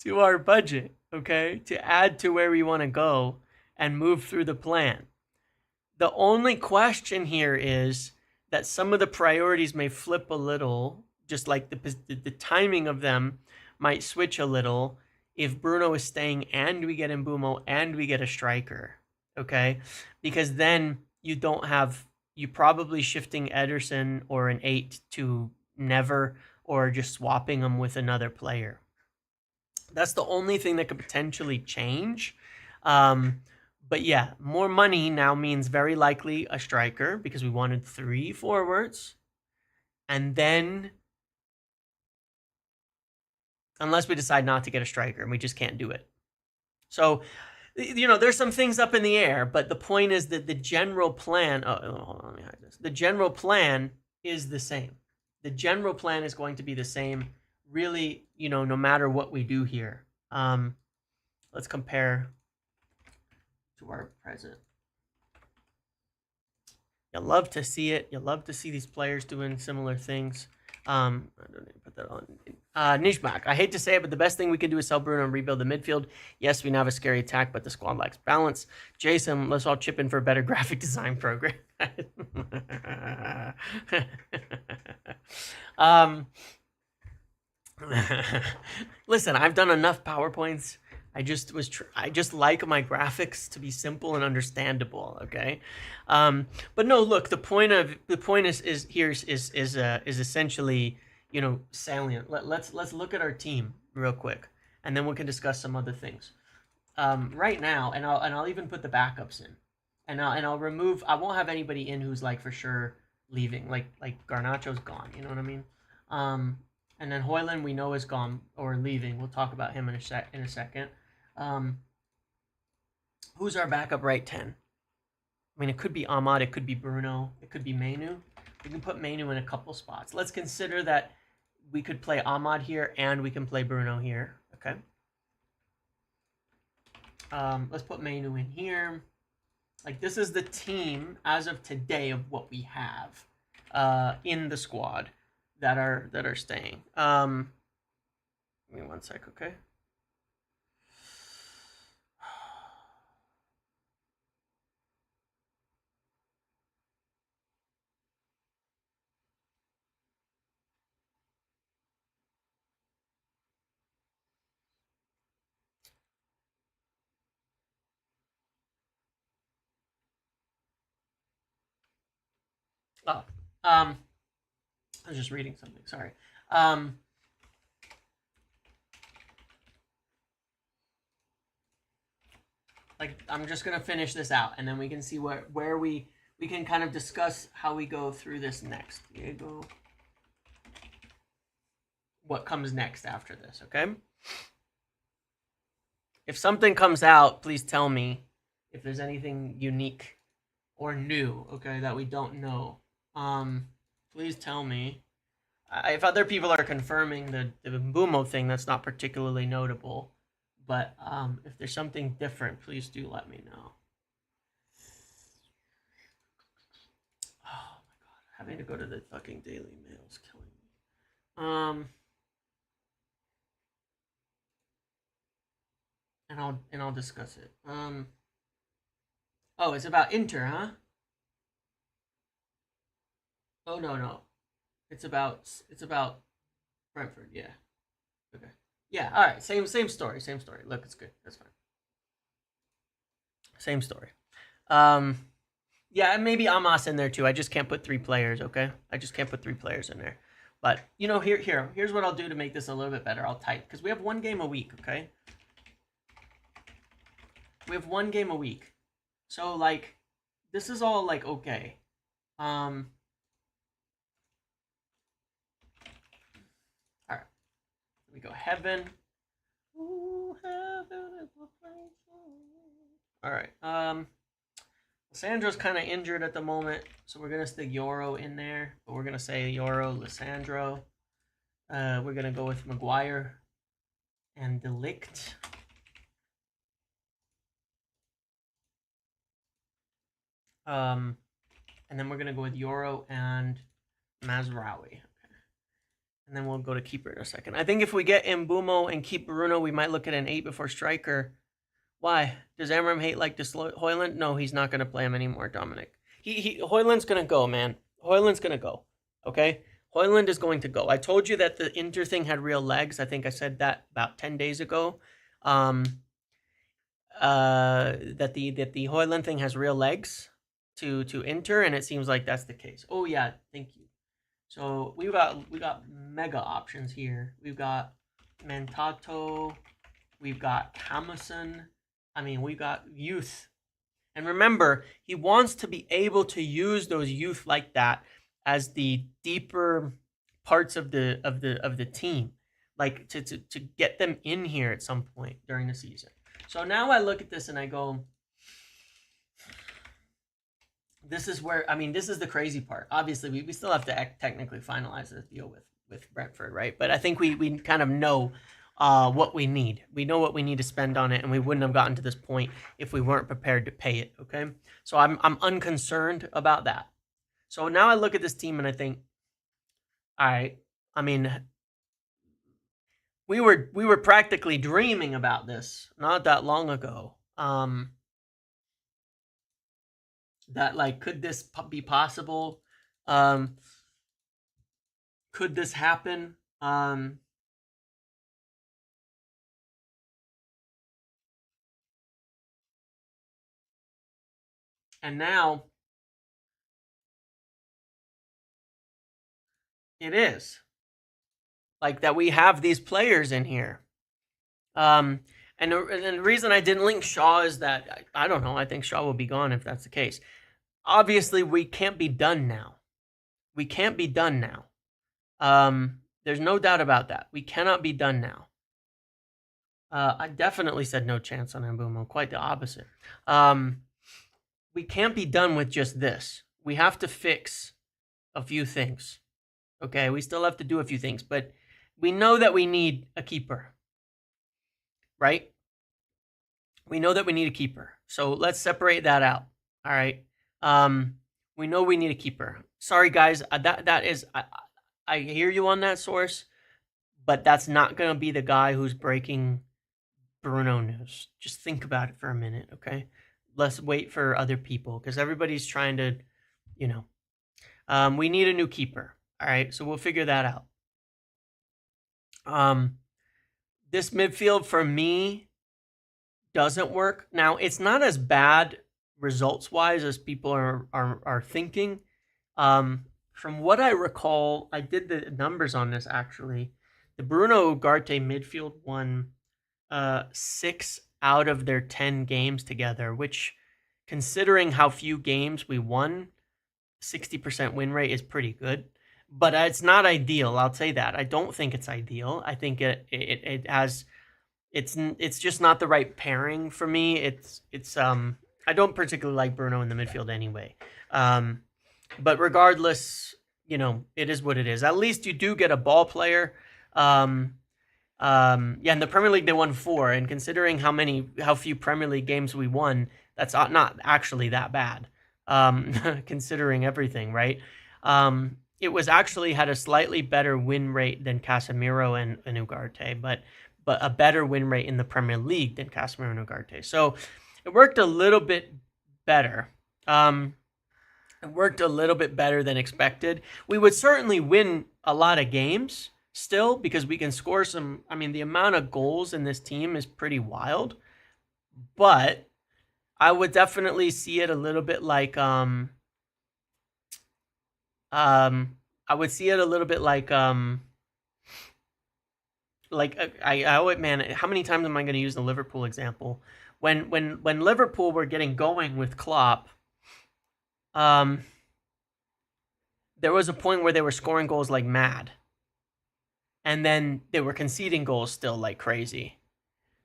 to our budget, okay? To add to where we want to go and move through the plan. The only question here is that some of the priorities may flip a little, just like the timing of them might switch a little if Bruno is staying and we get MBEUUUUUUO and we get a striker, okay? Because then you don't have, you probably shifting Ederson or an 8 to never, or just swapping them with another player. That's the only thing that could potentially change. But yeah, more money now means very likely a striker because we wanted 3 forwards. And then, unless we decide not to get a striker and we just can't do it. So, you know, there's some things up in the air, but the point is that the general plan, hold on, let me hide this. The general plan is the same. The general plan is going to be the same, really, you know, no matter what we do here. Let's compare to our present. You love to see it. You love to see these players doing similar things. I don't need to put that on. Nishmak, I hate to say it, but the best thing we can do is sell Bruno and rebuild the midfield. Yes, we now have a scary attack, but the squad lacks balance. Jason, let's all chip in for a better graphic design program. Listen, I've done enough PowerPoints. I just like my graphics to be simple and understandable. Okay, but no, look. The point is essentially, you know, salient. Let's look at our team real quick, and then we can discuss some other things. Right now, and I'll even put the backups in, and I'll remove. I won't have anybody in who's like for sure leaving. Like Garnacho's gone. You know what I mean? And then Højlund we know is gone or leaving. We'll talk about him in a second. Who's our backup right 10? I mean, it could be Ahmad, it could be Bruno, it could be Mainu. We can put Mainu in a couple spots. Let's consider that we could play Ahmad here and we can play Bruno here. Okay. Let's put Mainu in here. Like, this is the team as of today of what we have in the squad that are staying. Give me one sec, okay? Oh, I was just reading something. Sorry. Like, I'm just gonna finish this out, and then we can see where we can kind of discuss how we go through this next. Diego, what comes next after this? Okay. If something comes out, please tell me if there's anything unique or new, okay, that we don't know. Please tell me. If other people are confirming the MBEUUUUUUUO thing, that's not particularly notable. But if there's something different, please do let me know. Oh my god, having to go to the fucking Daily Mail is killing me. And I'll discuss it. Oh, it's about Inter, huh? Oh no. It's about Brentford, yeah. Okay. Yeah. All right. Same story. Same story. Look, it's good. That's fine. Same story. Yeah, maybe Amos in there too. I just can't put 3 players. Okay, I just can't put 3 players in there. But you know, here's what I'll do to make this a little bit better. I'll type because we have 1 game a week. Okay, we have 1 game a week. So like, this is all like okay. All right. Let me go heaven. Ooh, heaven is a place. All right. Lissandro's kind of injured at the moment, so we're gonna stick Yoro in there. But we're gonna say Yoro, Lissandro. We're gonna go with Maguire and Delict. And then we're gonna go with Yoro and Mazraoui. Okay. And then we'll go to keeper in a second. I think if we get Mbeumo and keep Bruno, we might look at an 8 before striker. Why? Does Amram hate like this Højlund? No, he's not gonna play him anymore, Dominic. Højlund's gonna go, man. Højlund's gonna go. Okay? Højlund is going to go. I told you that the Inter thing had real legs. I think I said that about 10 days ago. That the Højlund thing has real legs to Inter, and it seems like that's the case. Oh yeah, thank you. So we got mega options here. We've got Mantato, we've got Hamilton. I mean, we've got youth. And remember, he wants to be able to use those youth like that as the deeper parts of the team, like to get them in here at some point during the season. So now I look at this and I go, this is where, I mean, this is the crazy part. Obviously, we still have to technically finalize this deal with Brentford, right? But I think we kind of know what we need. We know what we need to spend on it, and we wouldn't have gotten to this point if we weren't prepared to pay it, okay? So I'm unconcerned about that. So now I look at this team and I think, all right, I mean, we were practically dreaming about this not that long ago. That like, could this be possible? Could this happen? And now it is like that. We have these players in here. And the reason I didn't link Shaw is that I don't know. I think Shaw will be gone if that's the case. Obviously, we can't be done now. We can't be done now. There's no doubt about that. We cannot be done now. I definitely said no chance on Mbeumo. Quite the opposite. We can't be done with just this. We have to fix a few things. Okay, we still have to do a few things, but we know that we need a keeper, right? We know that we need a keeper. So let's separate that out. All right. We know we need a keeper. Sorry, guys. That is, I hear you on that source, but that's not going to be the guy who's breaking Bruno news. Just think about it for a minute, okay? Let's wait for other people because everybody's trying to, you know. We need a new keeper. All right, so we'll figure that out. This midfield for me doesn't work. Now, it's not as bad results-wise as people are thinking. From what I recall, I did the numbers on this actually. The Bruno Ugarte midfield won 6 out of their 10 games together, which, considering how few games we won, 60% win rate is pretty good. But it's not ideal. I'll say that. I don't think it's ideal. I think it has. It's just not the right pairing for me. It's I don't particularly like Bruno in the midfield anyway. But regardless, you know, it is what it is. At least you do get a ball player. Yeah, in the Premier League they won 4, and considering how few Premier League games we won, that's not actually that bad. Considering everything, right? It was actually had a slightly better win rate than Casemiro and Ugarte, but a better win rate in the Premier League than Casemiro and Ugarte. So it worked a little bit better. It worked a little bit better than expected. We would certainly win a lot of games. still, because we can score some. I mean, the amount of goals in this team is pretty wild, but I would definitely see it a little bit like I would see it a little bit like I always, man, how many times am I going to use the Liverpool example? When Liverpool were getting going with Klopp, there was a point where they were scoring goals like mad, and then they were conceding goals still like crazy.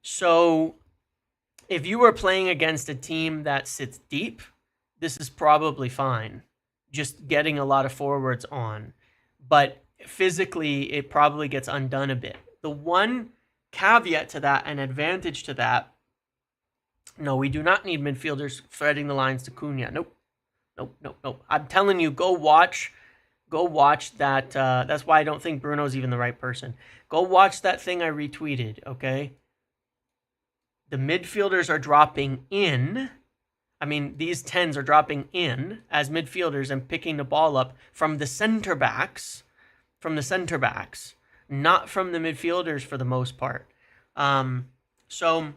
So if you were playing against a team that sits deep, this is probably fine, just getting a lot of forwards on. But physically, it probably gets undone a bit. The one caveat to that, and advantage to that, no, we do not need midfielders threading the lines to Cunha. Nope. I'm telling you, go watch that. That's why I don't think Bruno's even the right person. Go watch that thing I retweeted, okay? The midfielders are dropping in. I mean, these 10s are dropping in as midfielders and picking the ball up from the center backs, not from the midfielders for the most part. So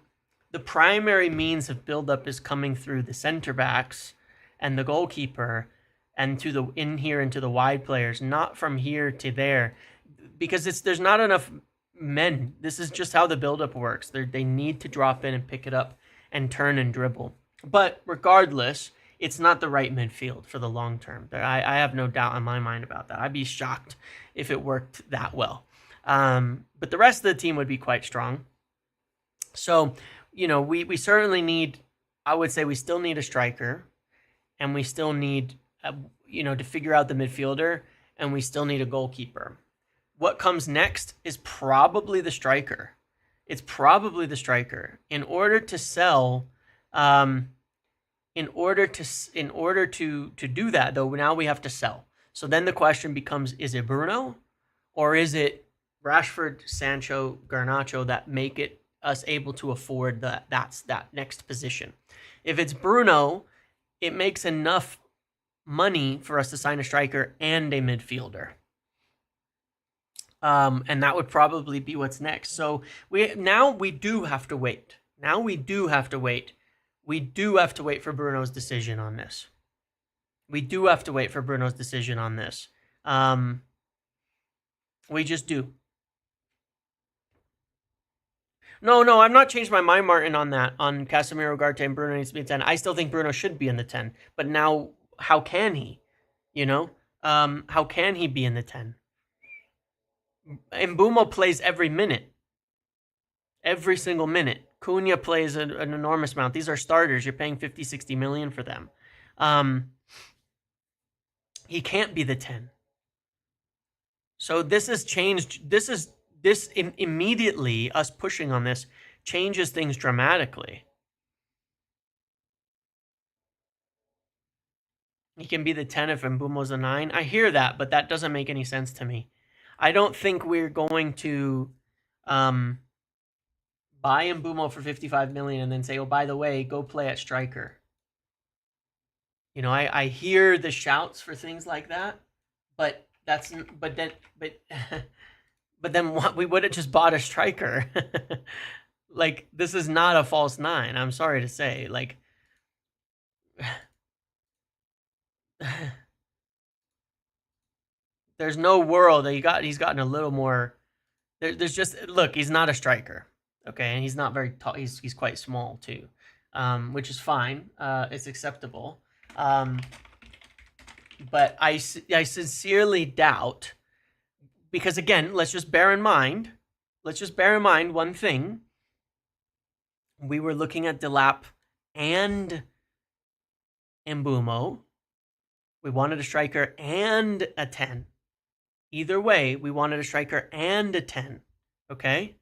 the primary means of buildup is coming through the center backs and the goalkeeper and to the in here into the wide players, not from here to there, because there's not enough men. This is just how the buildup works. They need to drop in and pick it up and turn and dribble. But regardless, it's not the right midfield for the long term. I have no doubt in my mind about that. I'd be shocked if it worked that well. But the rest of the team would be quite strong. So, you know, we certainly need, I would say we still need a striker, and we still need, to figure out the midfielder, and we still need a goalkeeper. What comes next is probably the striker. It's probably the striker. In order to sell, in order to do that, though, now we have to sell. So then the question becomes, is it Bruno or is it Rashford, Sancho, Garnacho that make it us able to afford that next position? If it's Bruno, it makes enough money for us to sign a striker and a midfielder. And that would probably be what's next. So we do have to wait. We do have to wait for Bruno's decision on this. We just do. No, I'm not changed my mind, Martin, on that. On Casemiro, Ugarte, and Bruno needs to be in 10. I still think Bruno should be in the 10. But now, how can he? How can he be in the 10? Mbeumo plays every minute. Every single minute. Cunha plays an enormous amount. These are starters. You're paying 50, 60 million for them. He can't be the 10. So this has changed. Immediately, us pushing on this changes things dramatically. He can be the 10 if Mbeumo's a 9. I hear that, but that doesn't make any sense to me. I don't think we're going to buy Mbeumo for 55 million and then say, oh, by the way, go play at striker. I hear the shouts for things like that, but then what, we would have just bought a striker. Like, this is not a false 9. I'm sorry to say. Like, there's no world that he's gotten a little more. There's just, look, he's not a striker, okay, and he's not very tall. He's quite small too, which is fine. It's acceptable. But I sincerely doubt, because again, let's just bear in mind one thing. We were looking at Delap and Mbeumo. We wanted a striker and a 10. Either way, we wanted a striker and a 10. Okay?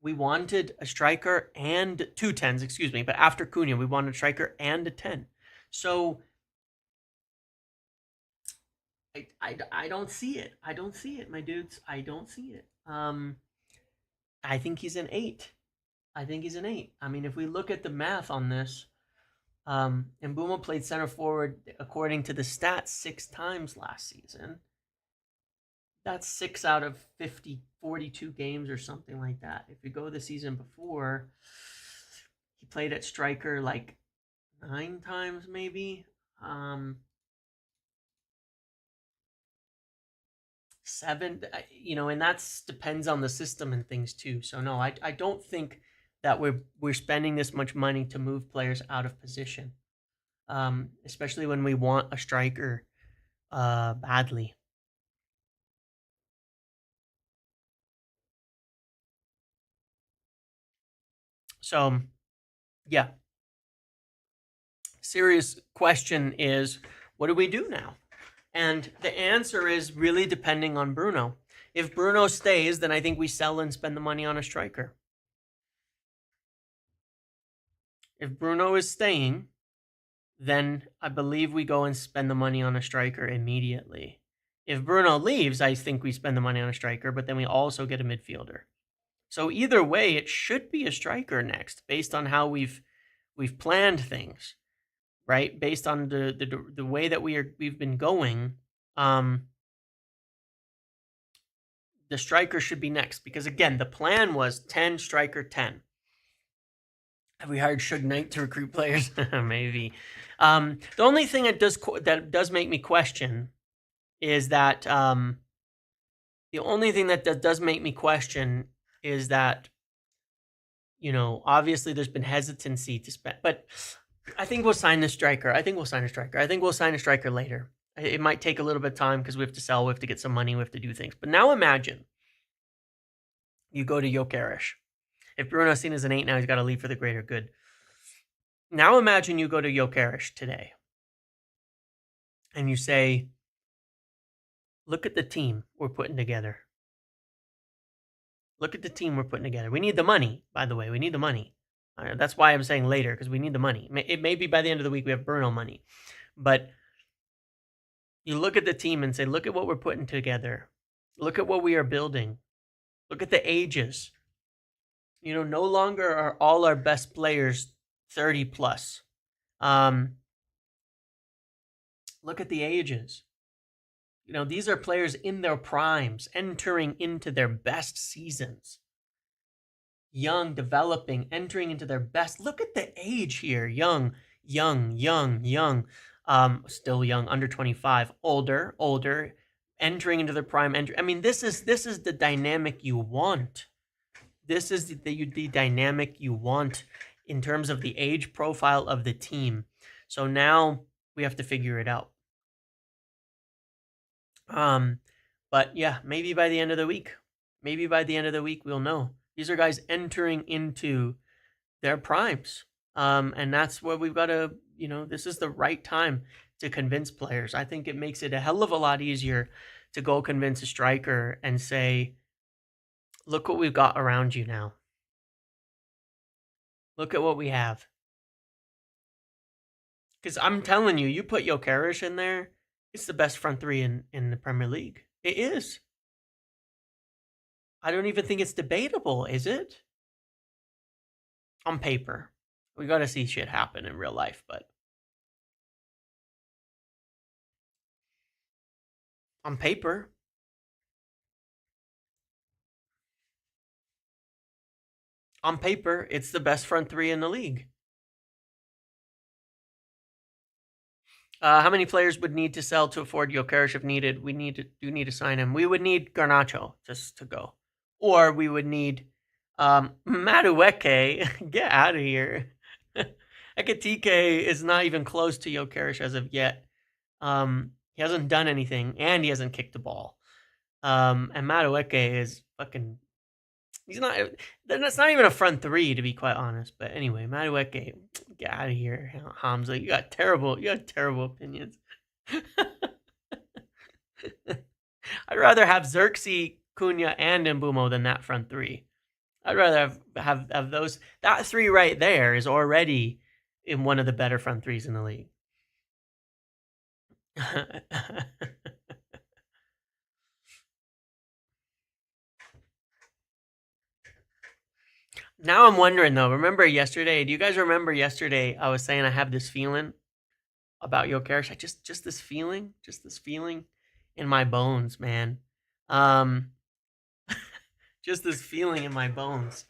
We wanted a striker and 2 10s, excuse me. But after Cunha, we wanted a striker and a 10. So I don't see it. I don't see it, my dudes. I don't see it. I think he's an 8. I mean, if we look at the math on this, Mbeumo played center forward, according to the stats, 6 times last season. That's 6 out of 42 games or something like that. If you go the season before, he played at striker like 9 times maybe. 7, and that's depends on the system and things too. So no, I don't think that we're spending this much money to move players out of position, especially when we want a striker badly. So yeah, serious question is, what do we do now? And the answer is really depending on Bruno. If Bruno stays, then I think we sell and spend the money on a striker. If Bruno is staying, then I believe we go and spend the money on a striker immediately. If Bruno leaves, I think we spend the money on a striker, but then we also get a midfielder. So either way, it should be a striker next, based on how we've planned things, right? Based on the way that we've been going, the striker should be next, because again, the plan was 10 striker 10. Have we hired Suge Knight to recruit players? Maybe. The only thing that does make me question is that obviously there's been hesitancy to spend, but I think we'll sign the striker. I think we'll sign a striker later. It might take a little bit of time because we have to sell, we have to get some money, we have to do things. But now imagine you go to Gyökeres. If Bruno's seen as an 8 now, he's got to leave for the greater good. Now imagine you go to Gyökeres today and you say, look at the team we're putting together. Look at the team we're putting together. We need the money, by the way. We need the money. That's why I'm saying later, because we need the money. It may be by the end of the week we have Bruno money. But you look at the team and say, look at what we're putting together. Look at what we are building. Look at the ages. No longer are all our best players 30 plus. Look at the ages. These are players in their primes, entering into their best seasons. Young, developing, entering into their best. Look at the age here. Young. Still young, under 25. Older, entering into their prime. This is the dynamic you want. This is the dynamic you want in terms of the age profile of the team. So now we have to figure it out. But yeah, maybe by the end of the week. We'll know. These are guys entering into their primes. And that's where we've got to, this is the right time to convince players. I think it makes it a hell of a lot easier to go convince a striker and say, look what we've got around you now. Look at what we have. Because I'm telling you, you put Gyökeres in there, it's the best front three in the Premier League. It is. I don't even think it's debatable, is it? On paper. We got to see shit happen in real life, but on paper, it's the best front three in the league. How many players would need to sell to afford Gyökeres if needed? We do need to sign him. We would need Garnacho just to go. Or we would need Madueke. Get out of here. Ekitike is not even close to Gyökeres as of yet. He hasn't done anything, and he hasn't kicked the ball. And Madueke is fucking... That's not even a front three, to be quite honest. But anyway, Madueke, get out of here, Hamza. You got terrible opinions. I'd rather have Xerxes, Cunha, and Mbeumo than that front three. I'd rather have those. That three right there is already in one of the better front threes in the league. Now I'm wondering though, remember yesterday, do you guys remember yesterday I was saying I have this feeling about Gyökeres? Just this feeling in my bones, man. Just this feeling in my bones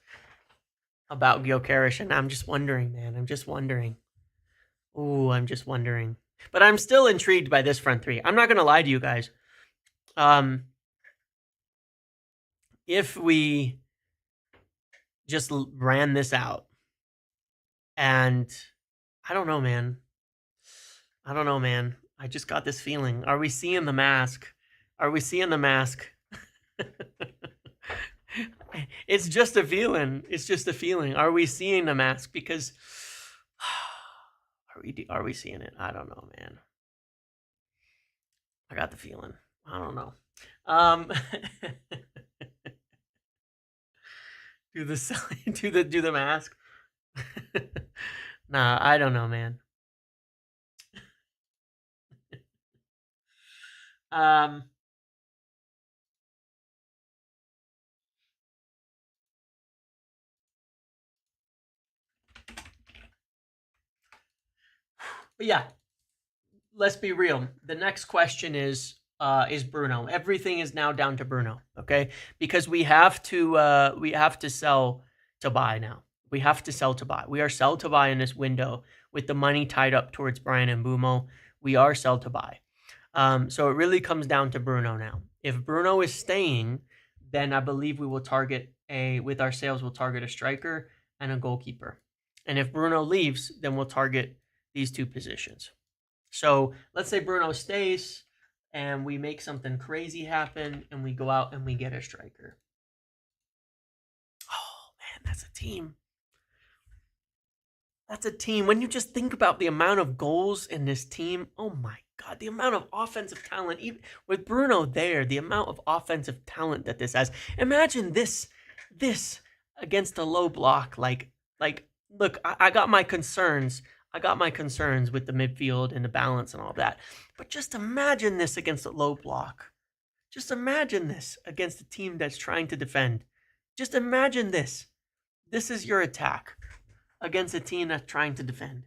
about Gyökeres, and I'm just wondering, man. I'm just wondering. Ooh, I'm just wondering. But I'm still intrigued by this front three. I'm not gonna lie to you guys. If we just ran this out, and I don't know, man. I don't know, man. I just got this feeling. Are we seeing the mask? Are we seeing the mask? It's just a feeling. It's just a feeling. Are we seeing the mask? Because are we seeing it? I don't know, man. I got the feeling. I don't know. Do the mask. Nah, I don't know, man. But yeah, let's be real. The next question is Bruno. Everything is now down to Bruno, okay? Because we have to sell to buy now. We have to sell to buy. We are sell to buy in this window with the money tied up towards Bryan Mbeumo. We are sell to buy. So it really comes down to Bruno now. If Bruno is staying, then I believe we will target with our sales, we'll target a striker and a goalkeeper. And if Bruno leaves, then we'll target these two positions. So let's say Bruno stays and we make something crazy happen and we go out and we get a striker. Oh man, that's a team. That's a team. When you just think about the amount of goals in this team, oh my God, the amount of offensive talent, even with Bruno there, the amount of offensive talent that this has. Imagine this against a low block. Like, look, I got my concerns. I got my concerns with the midfield and the balance and all that. But just imagine this against a low block. Just imagine this against a team that's trying to defend. Just imagine this. This is your attack against a team that's trying to defend.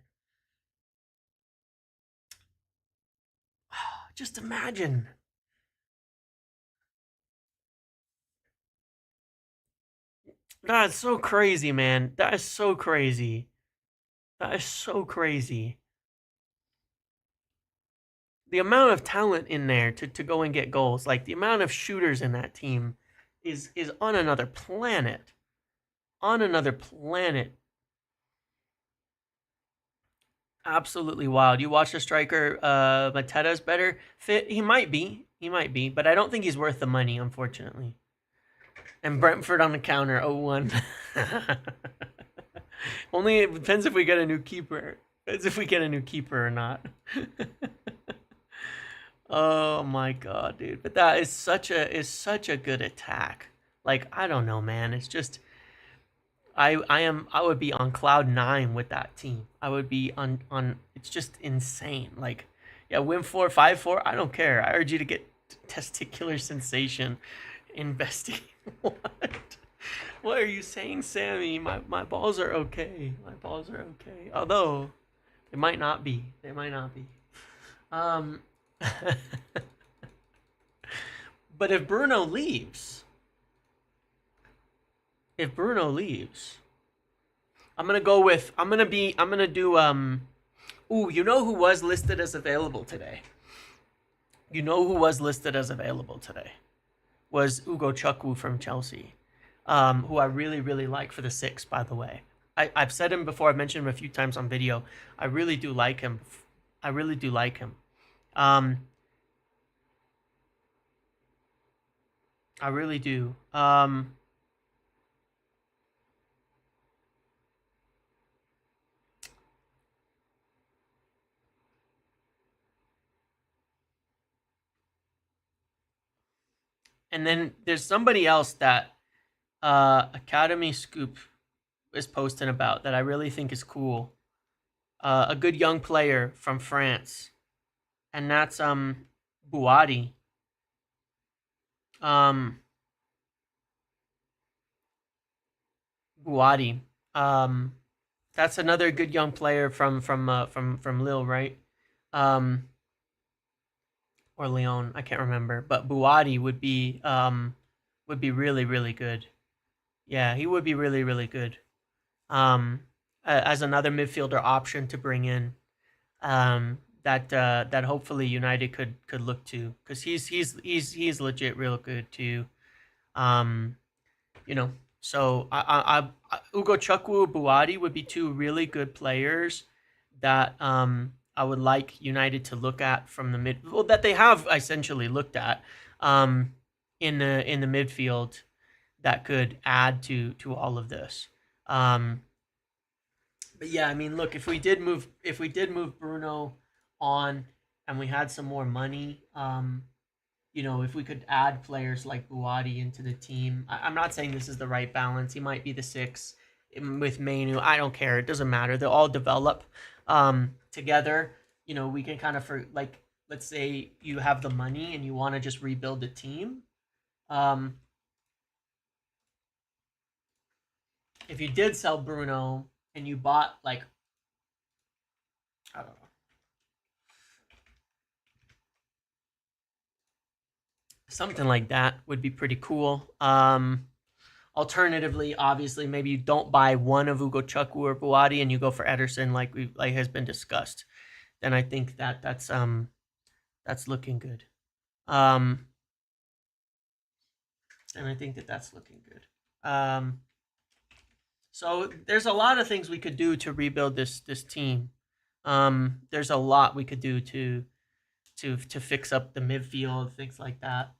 Just imagine. That's so crazy, man. That is so crazy. That is so crazy. The amount of talent in there to go and get goals, like the amount of shooters in that team is on another planet. On another planet. Absolutely wild. You watch the striker, Mateta's better fit. He might be, but I don't think he's worth the money, unfortunately. And Brentford on the counter, 0-1. Only it depends if we get a new keeper. Depends if we get a new keeper or not. Oh my God, dude! But that is such a good attack. Like, I don't know, man. It's just I would be on cloud 9 with that team. I would be on. It's just insane. Like, yeah, win 5-4. I don't care. I urge you to get testicular sensation investing. What are you saying, Sammy? My balls are okay. My balls are okay. Although they might not be. They might not be. But if Bruno leaves, I'm gonna do ooh, you know who was listed as available today? Was Ugo from Chelsea, who I really like for the 6, by the way. I've said him before, I've mentioned him a few times on video. I really do like him. I really do. And then there's somebody else that Academy Scoop is posting about that I really think is cool. A good young player from France, and that's Buadi. Buadi. That's another good young player from Lille, right? or Leon. I can't remember, but Buati would be really really good. Yeah, he would be really really good. Um, as another midfielder option to bring in. That hopefully United could look to, because he's legit real good too. Um, you know, so Ugo Chukwu, Buati would be two really good players that I would like United to look at from the mid. Well, that they have essentially looked at um, in the midfield that could add to all of this. Um, but yeah, I mean, look, if we did move Bruno on and we had some more money, if we could add players like Buati into the team. I'm not saying this is the right balance. He might be the six with Mainu. I don't care. It doesn't matter. They'll all develop together. We can kind of let's say you have the money and you want to just rebuild the team. If you did sell Bruno and you bought I don't know, something like that would be pretty cool. Alternatively, obviously, maybe you don't buy one of Ugo Chukwu or Buati and you go for Ederson, like has been discussed. Then I think that's looking good. And I think that's looking good. So there's a lot of things we could do to rebuild this team. There's a lot we could do to fix up the midfield, things like that.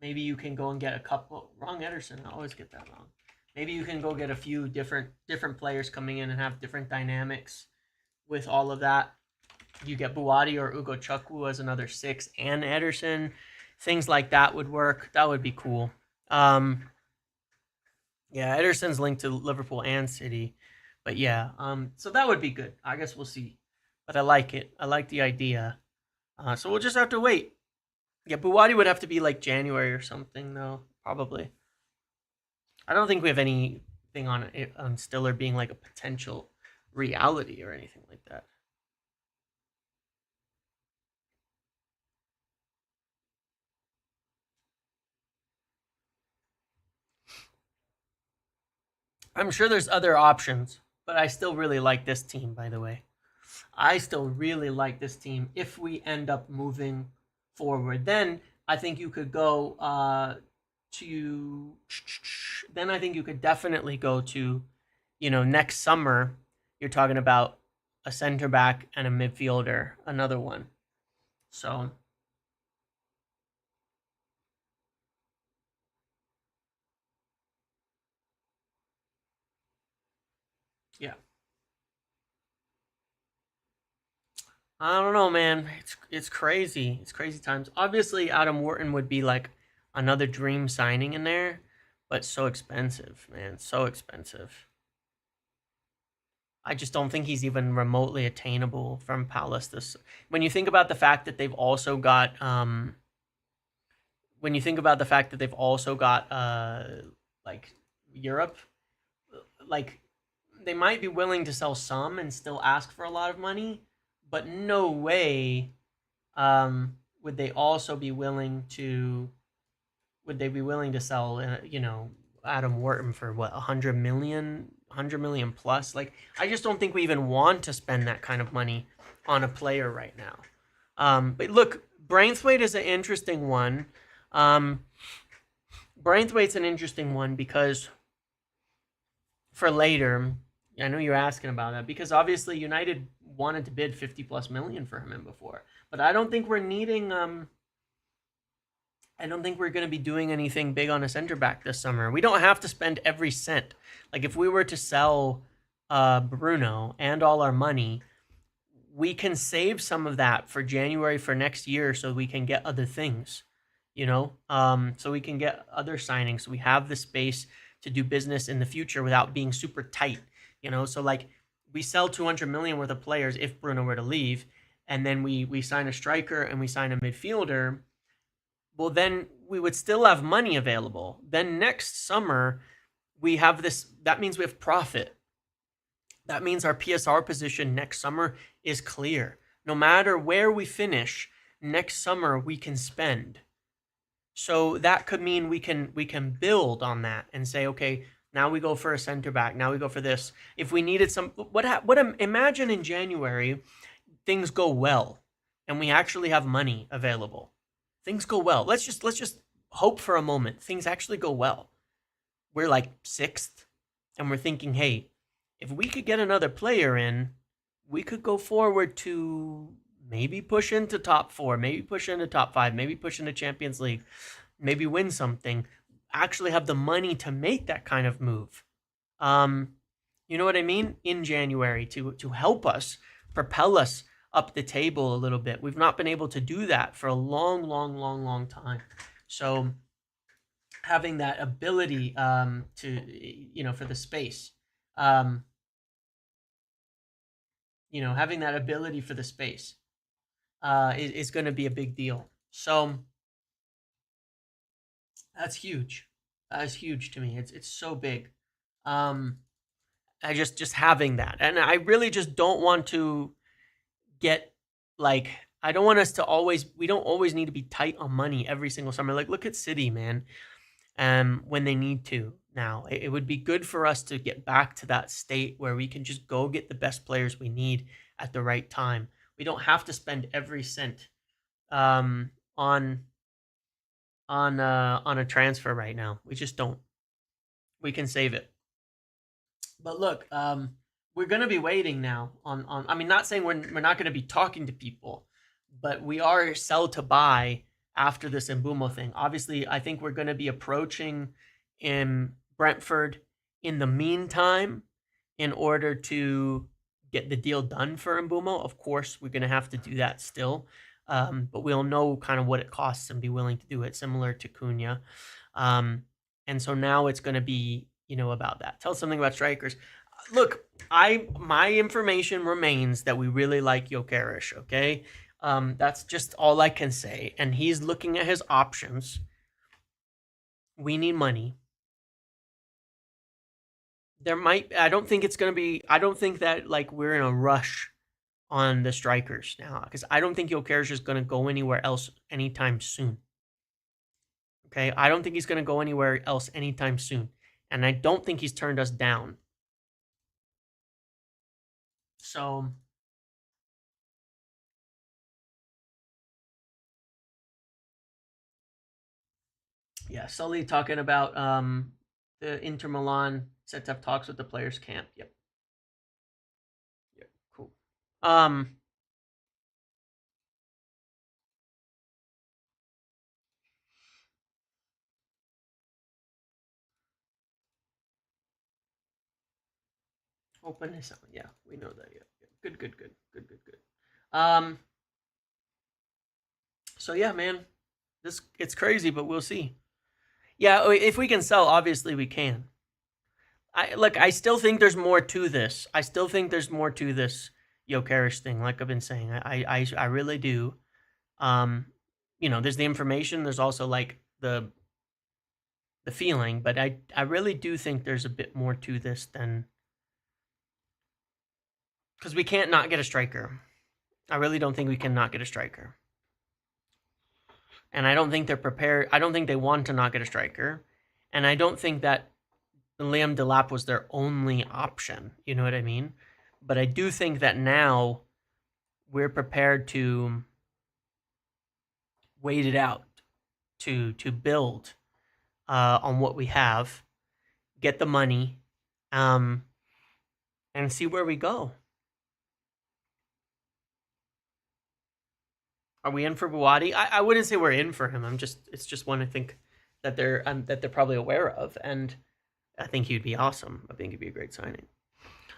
Maybe you can go and get a couple. Wrong Ederson. I always get that wrong. Maybe you can go get a few different players coming in and have different dynamics with all of that. You get Buati or Ugo Chukwu as another 6 and Ederson. Things like that would work. That would be cool. Yeah, Ederson's linked to Liverpool and City. But yeah, so that would be good. I guess we'll see. But I like it. I like the idea. So we'll just have to wait. Yeah, Buati would have to be like January or something, though, probably. I don't think we have anything on it on Stiller being like a potential reality or anything like that. I'm sure there's other options, but I still really like this team, by the way. I still really like this team. If we end up moving forward, then I think you could go to. Then I think you could definitely go to, next summer. You're talking about a center back and a midfielder, another one. So yeah, I don't know, man. It's crazy. It's crazy times. Obviously, Adam Wharton would be like another dream signing in there, but so expensive, man. So expensive. I just don't think he's even remotely attainable from Palace. This when you think about the fact that they've also got when you think about the fact that they've also got like Europe, like they might be willing to sell some and still ask for a lot of money, but no way would they also be willing to sell Adam Wharton for what 100 million plus. Like I just don't think we even want to spend that kind of money on a player right now. But look, Braithwaite is an interesting one. Braithwaite's an interesting one because for later, I know you're asking about that because obviously United wanted to bid 50 plus million for him before, but I don't think we're needing. I don't think we're going to be doing anything big on a center back this summer. We don't have to spend every cent. Like if we were to sell Bruno and all our money, we can save some of that for January for next year so we can get other things, so we can get other signings. So we have the space to do business in the future without being super tight, So like we sell 200 million worth of players if Bruno were to leave, and then we sign a striker and we sign a midfielder. Well, then we would still have money available. Then next summer, we have this. That means we have profit. That means our PSR position next summer is clear. No matter where we finish, next summer we can spend. So that could mean we can build on that and say, okay, now we go for a center back. Now we go for this. If we needed some, imagine in January, things go well, and we actually have money available. Things go well. Let's just hope for a moment. Things actually go well. We're like 6th, and we're thinking, hey, if we could get another player in, we could go forward to maybe push into top 4, maybe push into top 5, maybe push into Champions League, maybe win something, actually have the money to make that kind of move. You know what I mean? In January to help us, propel us up the table a little bit. We've not been able to do that for a long time. So having that ability to, for the space, having that ability for the space is going to be a big deal. So that's huge. That's huge to me. It's so big. I just having that, and I really just don't want to get like, I don't want us to always, we don't always need to be tight on money every single summer. Like, look at City, man. When they need to now, it would be good for us to get back to that state where we can just go get the best players we need at the right time. We don't have to spend every cent on a transfer right now. We just don't. We can save it. But look, we're going to be waiting now on I mean, not saying we're not going to be talking to people, but we are sell to buy after this Mbeumo thing. Obviously, I think we're going to be approaching in Brentford in the meantime in order to get the deal done for Mbeumo. Of course, we're going to have to do that still. But we'll know kind of what it costs and be willing to do it, similar to Cunha. And so now it's going to be, about that. Tell us something about strikers. Look, my information remains that we really like Gyökeres, okay? That's just all I can say. And he's looking at his options. We need money. I don't think that like we're in a rush on the strikers now, because I don't think Gyökeres is going to go anywhere else anytime soon. Okay, I don't think he's going to go anywhere else anytime soon. And I don't think he's turned us down. So yeah, Sully talking about the Inter Milan set to have talks with the players camp. Yep. Cool. Open this up. Yeah, we know that. Yeah. Good. So yeah, man, it's crazy, but we'll see. Yeah, if we can sell, obviously we can. I still think there's more to this. I still think there's more to this Gyökeres thing. Like I've been saying, I really do. There's the information. There's also like the feeling, but I really do think there's a bit more to this than, because we can't not get a striker. I really don't think we can not get a striker. And I don't think they're prepared. I don't think they want to not get a striker. And I don't think that Liam Delap was their only option. You know what I mean? But I do think that now we're prepared to wait it out, to build on what we have, get the money, and see where we go. Are we in for Buwadi? I wouldn't say we're in for him. It's just one I think that they're probably aware of, and I think he'd be awesome. I think he'd be a great signing.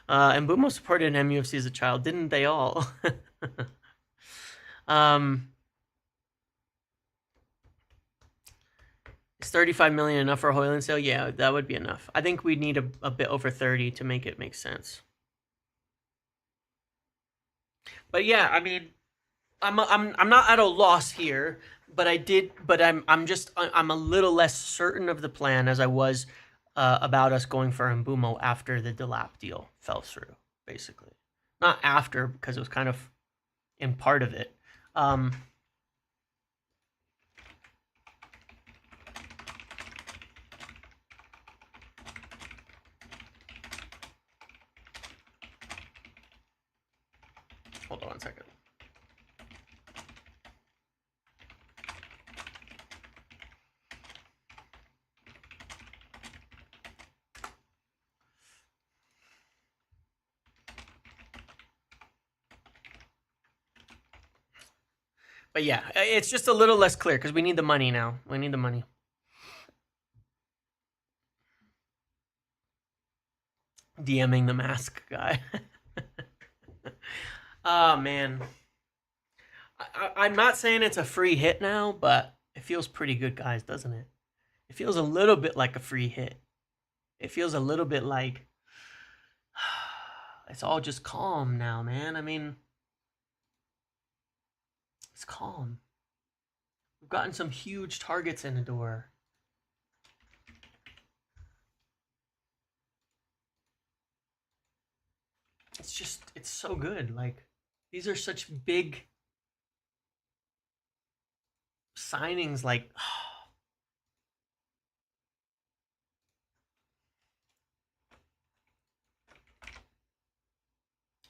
And Mbeumo supported MUFC as a child, didn't they all? Is 35 million enough for a Højlund sale? Yeah, that would be enough. I think we'd need a bit over 30 to make it make sense. But yeah, I mean, I'm not at a loss here, but I'm a little less certain of the plan as I was about us going for Mbeumo after the Delap deal fell through, basically. Not after, because it was kind of in part of it. Hold on 1 second. But yeah, it's just a little less clear because we need the money now. We need the money. DMing the mask guy. Oh, man. I'm not saying it's a free hit now, but it feels pretty good, guys, doesn't it? It feels a little bit like a free hit. It feels a little bit like it's all just calm now, man. I mean, it's calm. We've gotten some huge targets in the door. It's just, it's so good. Like, these are such big signings. Like,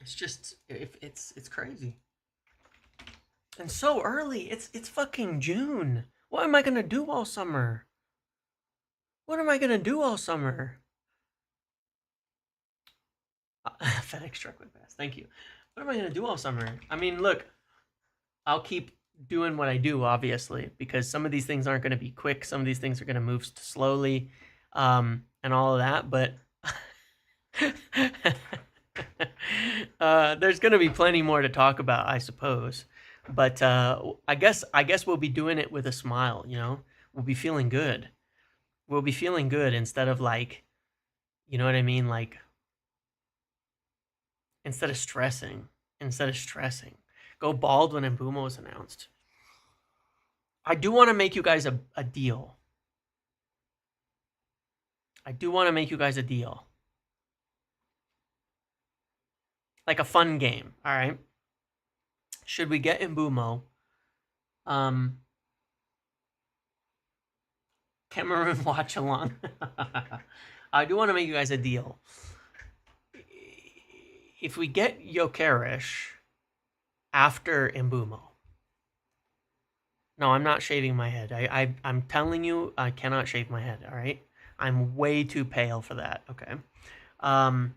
it's just, it's crazy. And so early. It's fucking June. What am I gonna do all summer? What am I gonna do all summer? FedEx truck went fast. Thank you. What am I gonna do all summer? I mean, look, I'll keep doing what I do, obviously, because some of these things aren't gonna be quick. Some of these things are gonna move slowly, and all of that. But there's gonna be plenty more to talk about, I suppose. But I guess we'll be doing it with a smile. You know, we'll be feeling good. We'll be feeling good instead of like, you know what I mean, like. Instead of stressing. Go bald when MBEUUUUUUUUUUO is announced. I do want to make you guys a deal. Like a fun game, all right? Should we get MBEUUUUUUO? Cameroon watch along. I do want to make you guys a deal. If we get Yokerish after MBEUUUUUUO, no, I'm not shaving my head. I'm telling you, I cannot shave my head. All right, I'm way too pale for that. Okay, and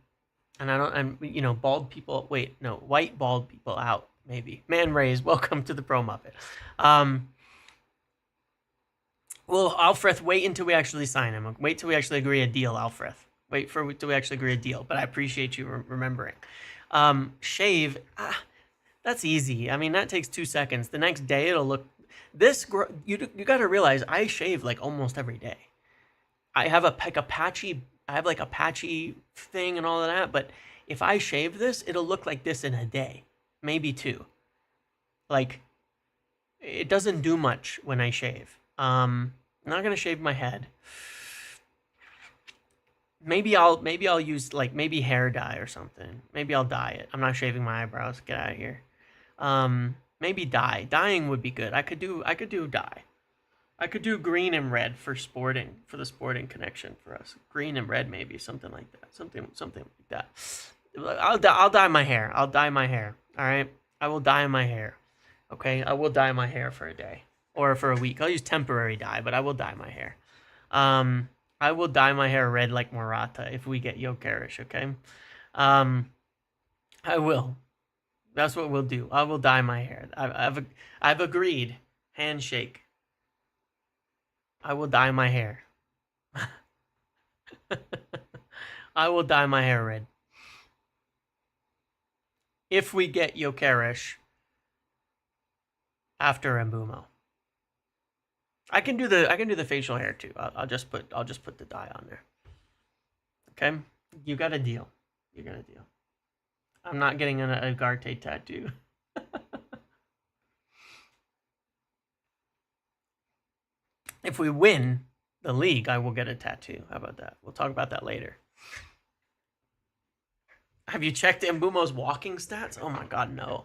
I'm you know, bald people. Wait, no, white bald people out. Maybe Man Rays. Welcome to the Pro Muppet. Well, Alfred, wait until we actually sign him. Wait till we actually agree a deal, Alfred. Wait till we actually agree a deal. But I appreciate you remembering. Shave, that's easy. I mean, that takes 2 seconds. The next day, it'll look. This you got to realize I shave like almost every day. I have a patchy. I have like a patchy thing and all of that. But if I shave this, it'll look like this in a day, maybe 2. Like, it doesn't do much when I shave. I'm not gonna shave my head. Maybe I'll use like maybe hair dye or something. Maybe I'll dye it. I'm not shaving my eyebrows. Get out of here. Maybe dye. Dyeing would be good. I could do dye. I could do green and red for sporting, for the sporting connection for us. Green and red, maybe something like that. Something like that. I'll dye my hair. All right. I will dye my hair. Okay. I will dye my hair for a day or for a week. I'll use temporary dye, but I will dye my hair. I will dye my hair red like Murata if we get Yokerish, okay? I will. That's what we'll do. I will dye my hair. I've agreed. Handshake. I will dye my hair. I will dye my hair red. If we get Yokerish after MBEUUUUUUO. I can do the facial hair too. I'll just put the dye on there. Okay, you got a deal. I'm not getting an Agarte tattoo. If we win the league, I will get a tattoo. How about that? We'll talk about that later. Have you checked MBEUUUUUUO's walking stats? Oh my god, no.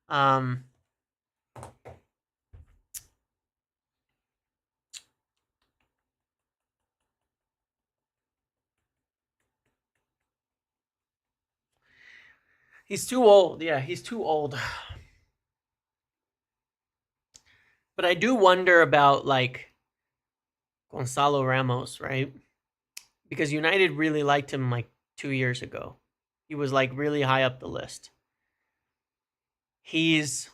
Um, he's too old. Yeah, he's too old. But I do wonder about like Gonzalo Ramos, right? Because United really liked him like 2 years ago. He was like really high up the list. He's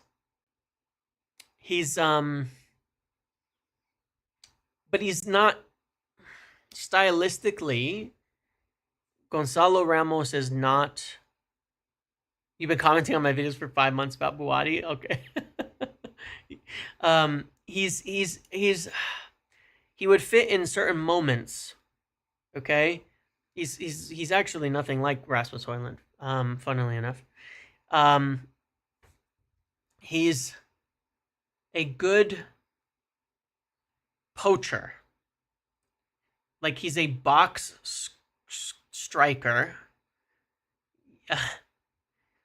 but he's not stylistically. Gonzalo Ramos is not. You've been commenting on my videos for 5 months about Buati. Okay. He would fit in certain moments. Okay. He's actually nothing like Rasmus Højlund. Funnily enough, he's a good poacher. Like he's a box striker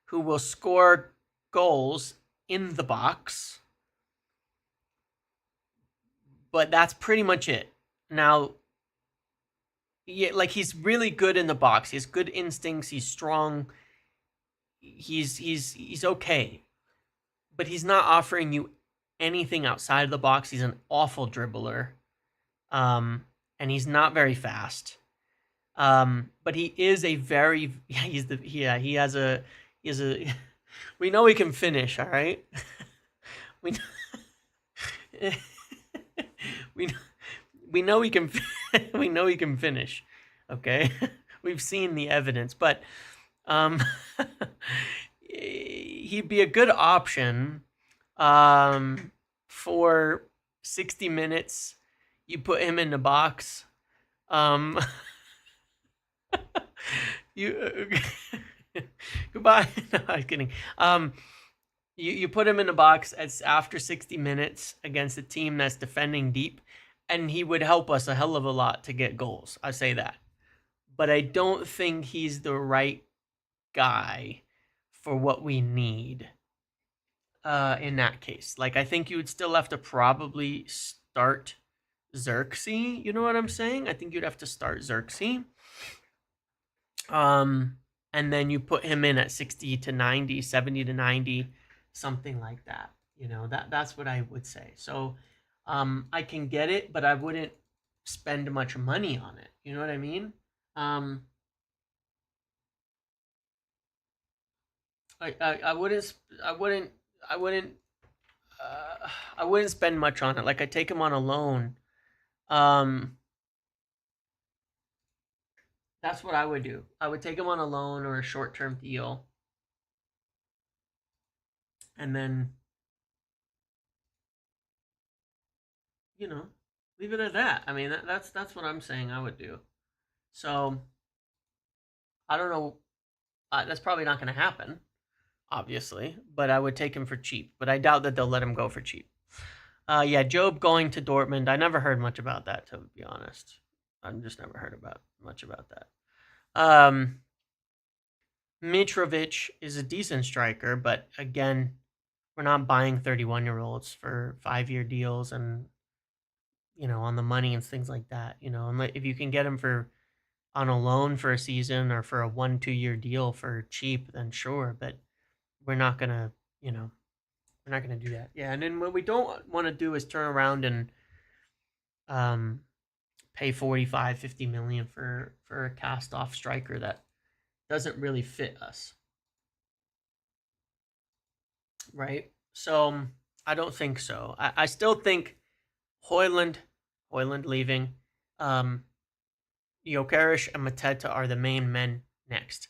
who will score goals in the box, but that's pretty much it. Now, yeah, like he's really good in the box. He has good instincts. He's strong. He's okay, but he's not offering you anything outside of the box. He's an awful dribbler, and he's not very fast. But he is a very he has a we know he can finish. All right, we we we know he can we know he can finish. Okay, we've seen the evidence, but he'd be a good option for 60 minutes. You put him in the box. You goodbye. No, I'm kidding. You put him in the box after 60 minutes against a team that's defending deep, and he would help us a hell of a lot to get goals. I say that, but I don't think he's the right guy for what we need. In that case, like I think you would still have to probably start Xerxes. You know what I'm saying? I think you'd have to start Xerxes. And then you put him in at 60 to 90, 70 to 90, something like that. You know, that's what I would say. So I can get it, but I wouldn't spend much money on it. You know what I mean? I wouldn't spend much on it. Like I take him on a loan. That's what I would do. I would take him on a loan or a short-term deal. and then, you know, leave it at that. I mean, that's what I'm saying I would do. So I don't know. That's probably not going to happen, obviously, but I would take him for cheap. But I doubt that they'll let him go for cheap. Yeah, Job going to Dortmund. I never heard much about that, to be honest. I've just never heard much about that. Mitrovic is a decent striker, but again, we're not buying 31-year-olds for 5-year deals and, you know, on the money and things like that. You know, and if you can get him for on a loan for a season or for a 1-2 year deal for cheap, then sure. But we're not gonna, you know, we're not gonna do that. Yeah, and then what we don't want to do is turn around and pay 45, 50 million for a cast off striker that doesn't really fit us, right? So I don't think so. I still think Højlund leaving, Gyökeres and Mateta are the main men next.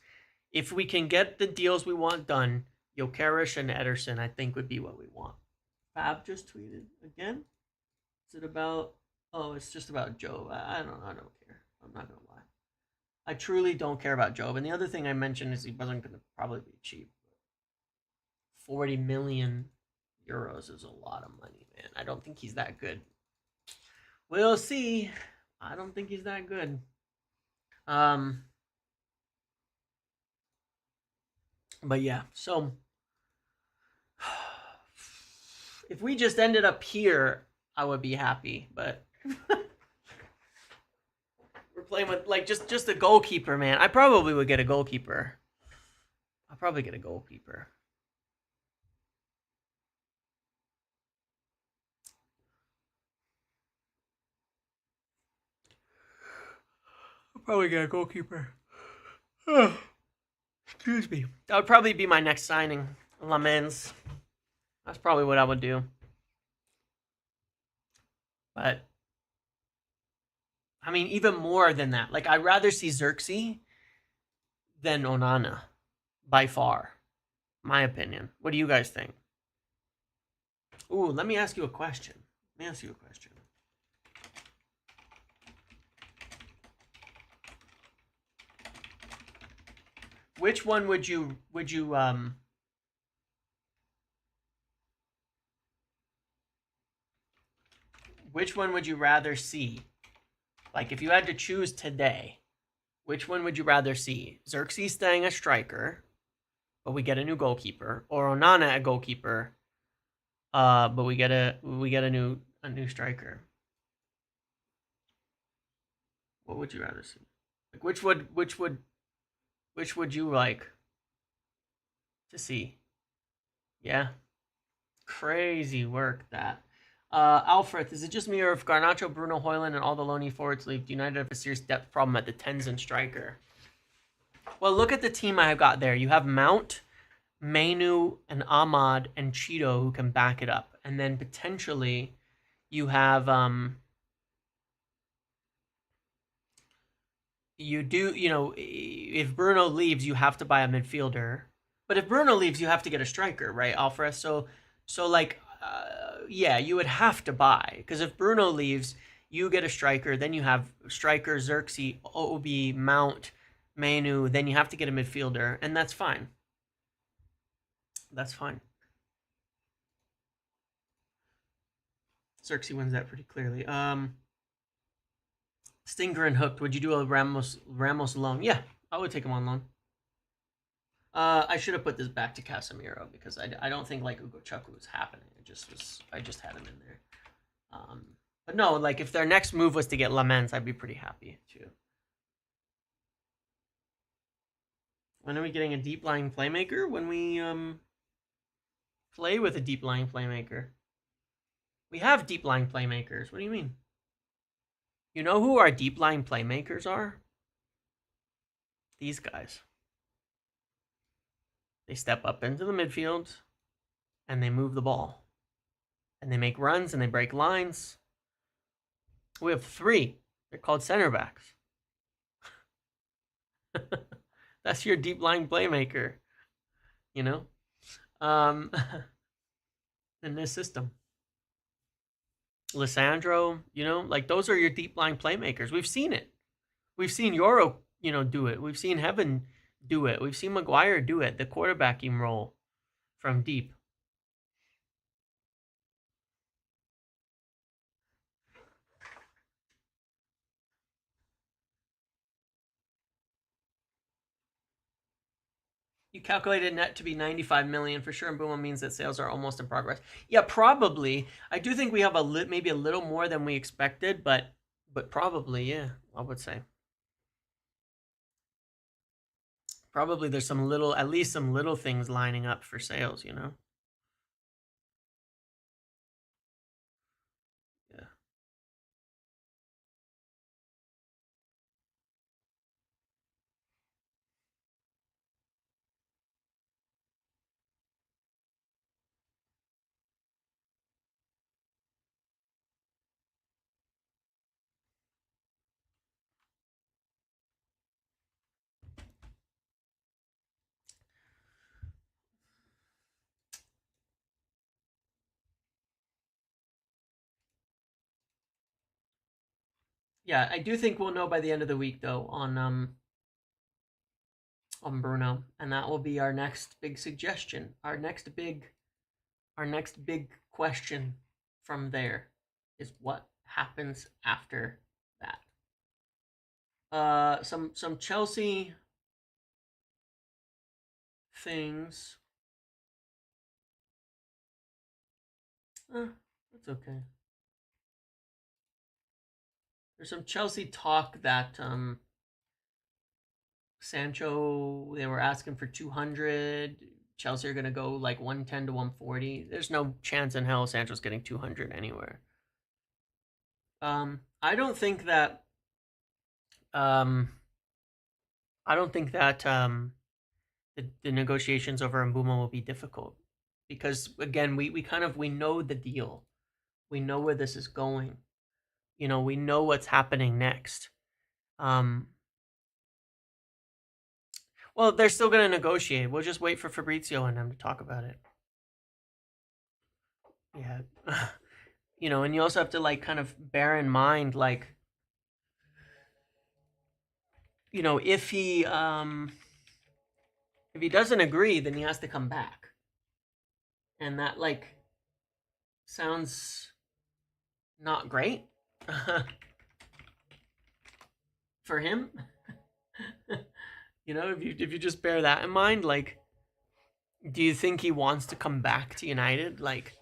If we can get the deals we want done, Gyökeres and Ederson, I think, would be what we want. Fab just tweeted again. Is it about? Oh, it's just about Job. I don't care. I'm not gonna lie. I truly don't care about Job. And the other thing I mentioned is he wasn't gonna probably be cheap. 40 million euros is a lot of money, man. I don't think he's that good. We'll see. I don't think he's that good. But yeah, so if we just ended up here, I would be happy, but we're playing with like just a goalkeeper, man. I probably would get a goalkeeper. I'll probably get a goalkeeper. I'll probably get a goalkeeper. Excuse me. That would probably be my next signing. Lamens. That's probably what I would do. But I mean, even more than that. Like, I'd rather see Xerxes than Onana, by far. My opinion. What do you guys think? Ooh, let me ask you a question. Which one would you which one would you rather see? Like, if you had to choose today, which one would you rather see? Xerxes staying a striker, but we get a new goalkeeper, or Onana a goalkeeper, but we get a new striker? What would you rather see? Like, which would you like to see? Yeah, crazy work that. Alfred, is it just me, or if Garnacho, Bruno, Højlund, and all the lonely forwards leave, United have a serious depth problem at the 10s and striker? Well, look at the team I have got there. You have Mount, Mainu, and Ahmad, and Cheeto who can back it up. And then potentially you have... if Bruno leaves, you have to buy a midfielder. But if Bruno leaves, you have to get a striker, right, Alfred? So like... yeah, you would have to buy, because if Bruno leaves, you get a striker, then you have striker, Xerxes, Obi, Mount, Mainu, then you have to get a midfielder, and that's fine. That's fine. Xerxes wins that pretty clearly. Stinger and Hooked, would you do a Ramos loan? Yeah, I would take him on loan. I should have put this back to Casemiro, because I don't think like Ugo Chukwu was happening. I just had him in there. But no, like if their next move was to get Lamens, I'd be pretty happy too. When are we getting a deep lying playmaker? When we play with a deep lying playmaker. We have deep lying playmakers. What do you mean? You know who our deep lying playmakers are? These guys. They step up into the midfield and they move the ball. And they make runs and they break lines. We have 3. They're called center backs. That's your deep line playmaker. You know? in this system. Lissandro, you know, like those are your deep line playmakers. We've seen it. We've seen Euro, you know, do it. We've seen Heaven do it. We've seen Maguire do it. The quarterbacking role from deep. You calculated net to be 95 million for sure, and Boom means that sales are almost in progress. Yeah, probably. I do think we have maybe a little more than we expected, but probably, yeah, I would say. Probably there's some little, at least some little things lining up for sales, you know? Yeah. Yeah, I do think we'll know by the end of the week though on Bruno, and that will be our next big suggestion. Our next big question from there is what happens after that. Some Chelsea things. That's okay. There's some Chelsea talk that Sancho, they were asking for 200. Chelsea are going to go like 110 to 140. There's no chance in hell Sancho's getting 200 anywhere. I don't think that the negotiations over Mbuma will be difficult, because again, we kind of, we know the deal. We know where this is going. You know, we know what's happening next. Well, they're still going to negotiate. We'll just wait for Fabrizio and them to talk about it. Yeah. You know, and you also have to like kind of bear in mind, like, you know, if he doesn't agree, then he has to come back. And that like sounds not great for him. You know, if you just bear that in mind, like, do you think he wants to come back to United? Like,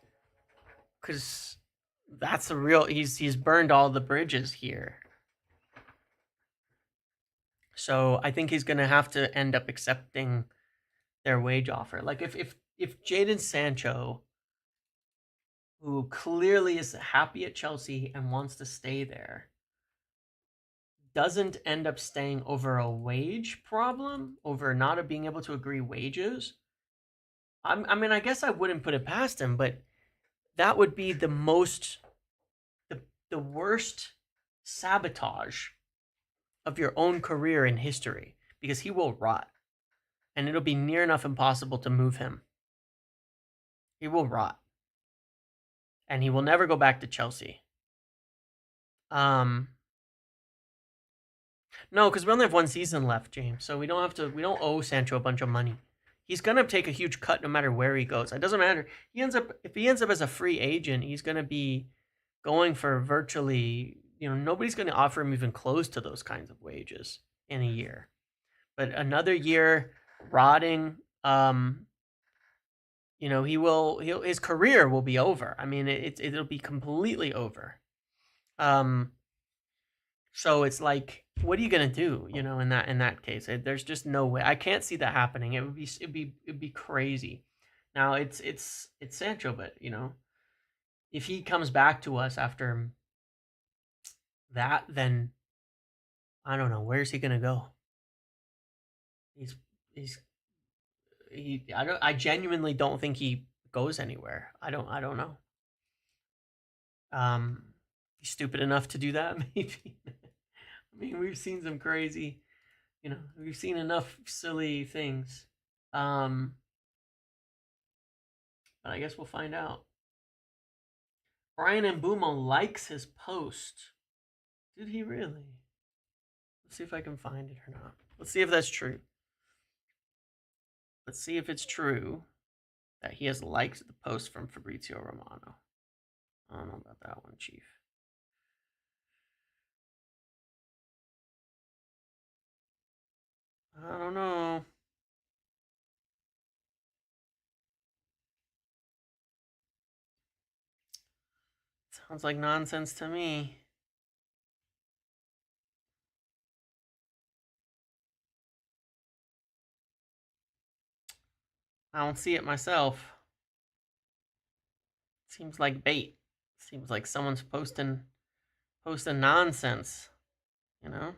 because that's the real, he's burned all the bridges here. So I think he's gonna have to end up accepting their wage offer. Like if Jadon Sancho, who clearly is happy at Chelsea and wants to stay there, doesn't end up staying over a wage problem, over not being able to agree wages, I mean, I guess I wouldn't put it past him, but that would be the worst sabotage of your own career in history, because he will rot, and it'll be near enough impossible to move him. He will rot, and he will never go back to Chelsea. No, because we only have one season left, James. So we don't owe Sancho a bunch of money. He's gonna take a huge cut no matter where he goes. It doesn't matter. If he ends up as a free agent, he's gonna be going for virtually, you know, nobody's gonna offer him even close to those kinds of wages in a year. But another year rotting, you know, his career will be over. I mean, it'll be completely over. So it's like, what are you gonna do? You know, in that case, there's just no way. I can't see that happening. It'd be crazy. Now it's Sancho, but you know, if he comes back to us after that, then I don't know, where's he gonna go. I genuinely don't think he goes anywhere. I don't know. He's stupid enough to do that, maybe. I mean, we've seen some crazy, you know, we've seen enough silly things. But I guess we'll find out. Brian Mbumo likes his post. Did he really? Let's see if I can find it or not. Let's see if that's true. Let's see if it's true that he has liked the post from Fabrizio Romano. I don't know about that one, Chief. I don't know. Sounds like nonsense to me. I don't see it myself. Seems like bait. Seems like someone's posting nonsense, you know?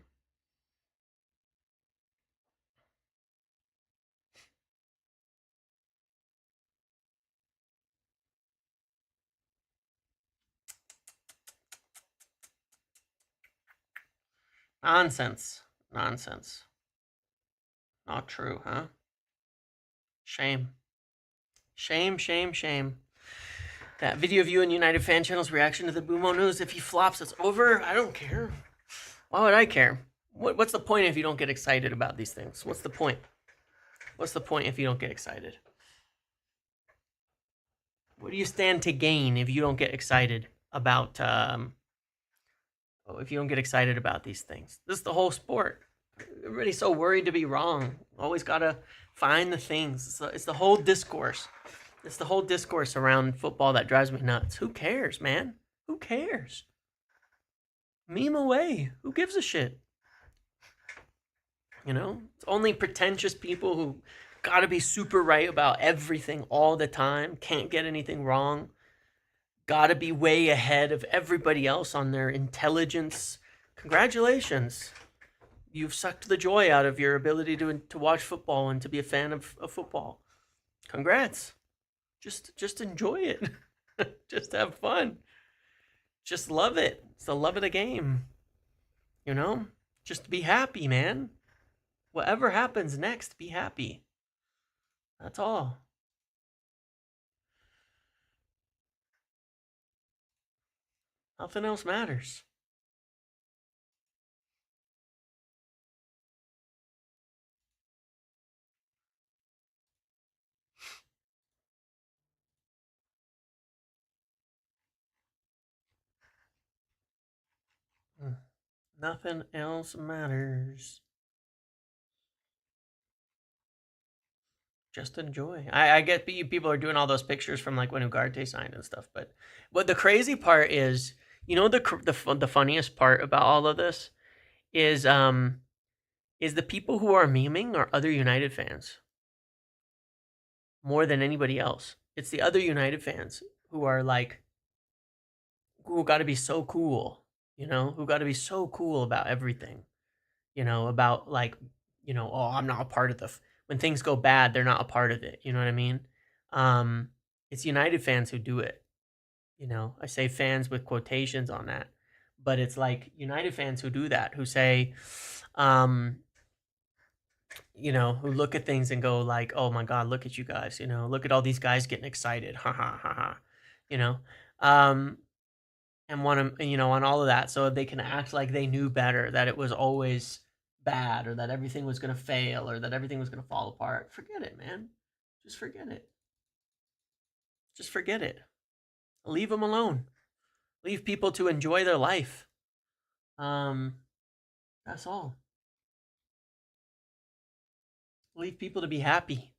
Nonsense. Nonsense. Not true, huh? Shame. Shame, shame, shame. That video of you and United Fan Channel's reaction to the Bumo news. If he flops, it's over. I don't care. Why would I care? What's the point if you don't get excited about these things? What's the point? What's the point if you don't get excited? What do you stand to gain if you don't get excited about if you don't get excited about these things? This is the whole sport. Everybody's so worried to be wrong. Always gotta find the things. It's the whole discourse. It's the whole discourse around football that drives me nuts. Who cares, man? Who cares? Meme away. Who gives a shit? You know? It's only pretentious people who gotta be super right about everything all the time, can't get anything wrong, gotta be way ahead of everybody else on their intelligence. Congratulations. You've sucked the joy out of your ability to watch football and to be a fan of football. Congrats. Just enjoy it. Just have fun. Just love it. It's the love of the game. You know? Just be happy, man. Whatever happens next, be happy. That's all. Nothing else matters. Nothing else matters. Just enjoy. I get people are doing all those pictures from like when Ugarte signed and stuff, but what the crazy part is, you know, the funniest part about all of this is the people who are memeing are other United fans more than anybody else. It's the other United fans who are like, who got to be so cool, you know, who got to be so cool about everything, you know, about like, you know, oh, I'm not a part of when things go bad, they're not a part of it. You know what I mean? It's United fans who do it. You know, I say fans with quotations on that, but it's like United fans who do that, who say, you know, who look at things and go like, oh my God, look at you guys, you know, look at all these guys getting excited. Ha ha ha ha. You know, and want to, you know, on all of that. So they can act like they knew better, that it was always bad, or that everything was going to fail, or that everything was going to fall apart. Forget it, man. Just forget it. Just forget it. Leave them alone. Leave people to enjoy their life. That's all. Leave people to be happy.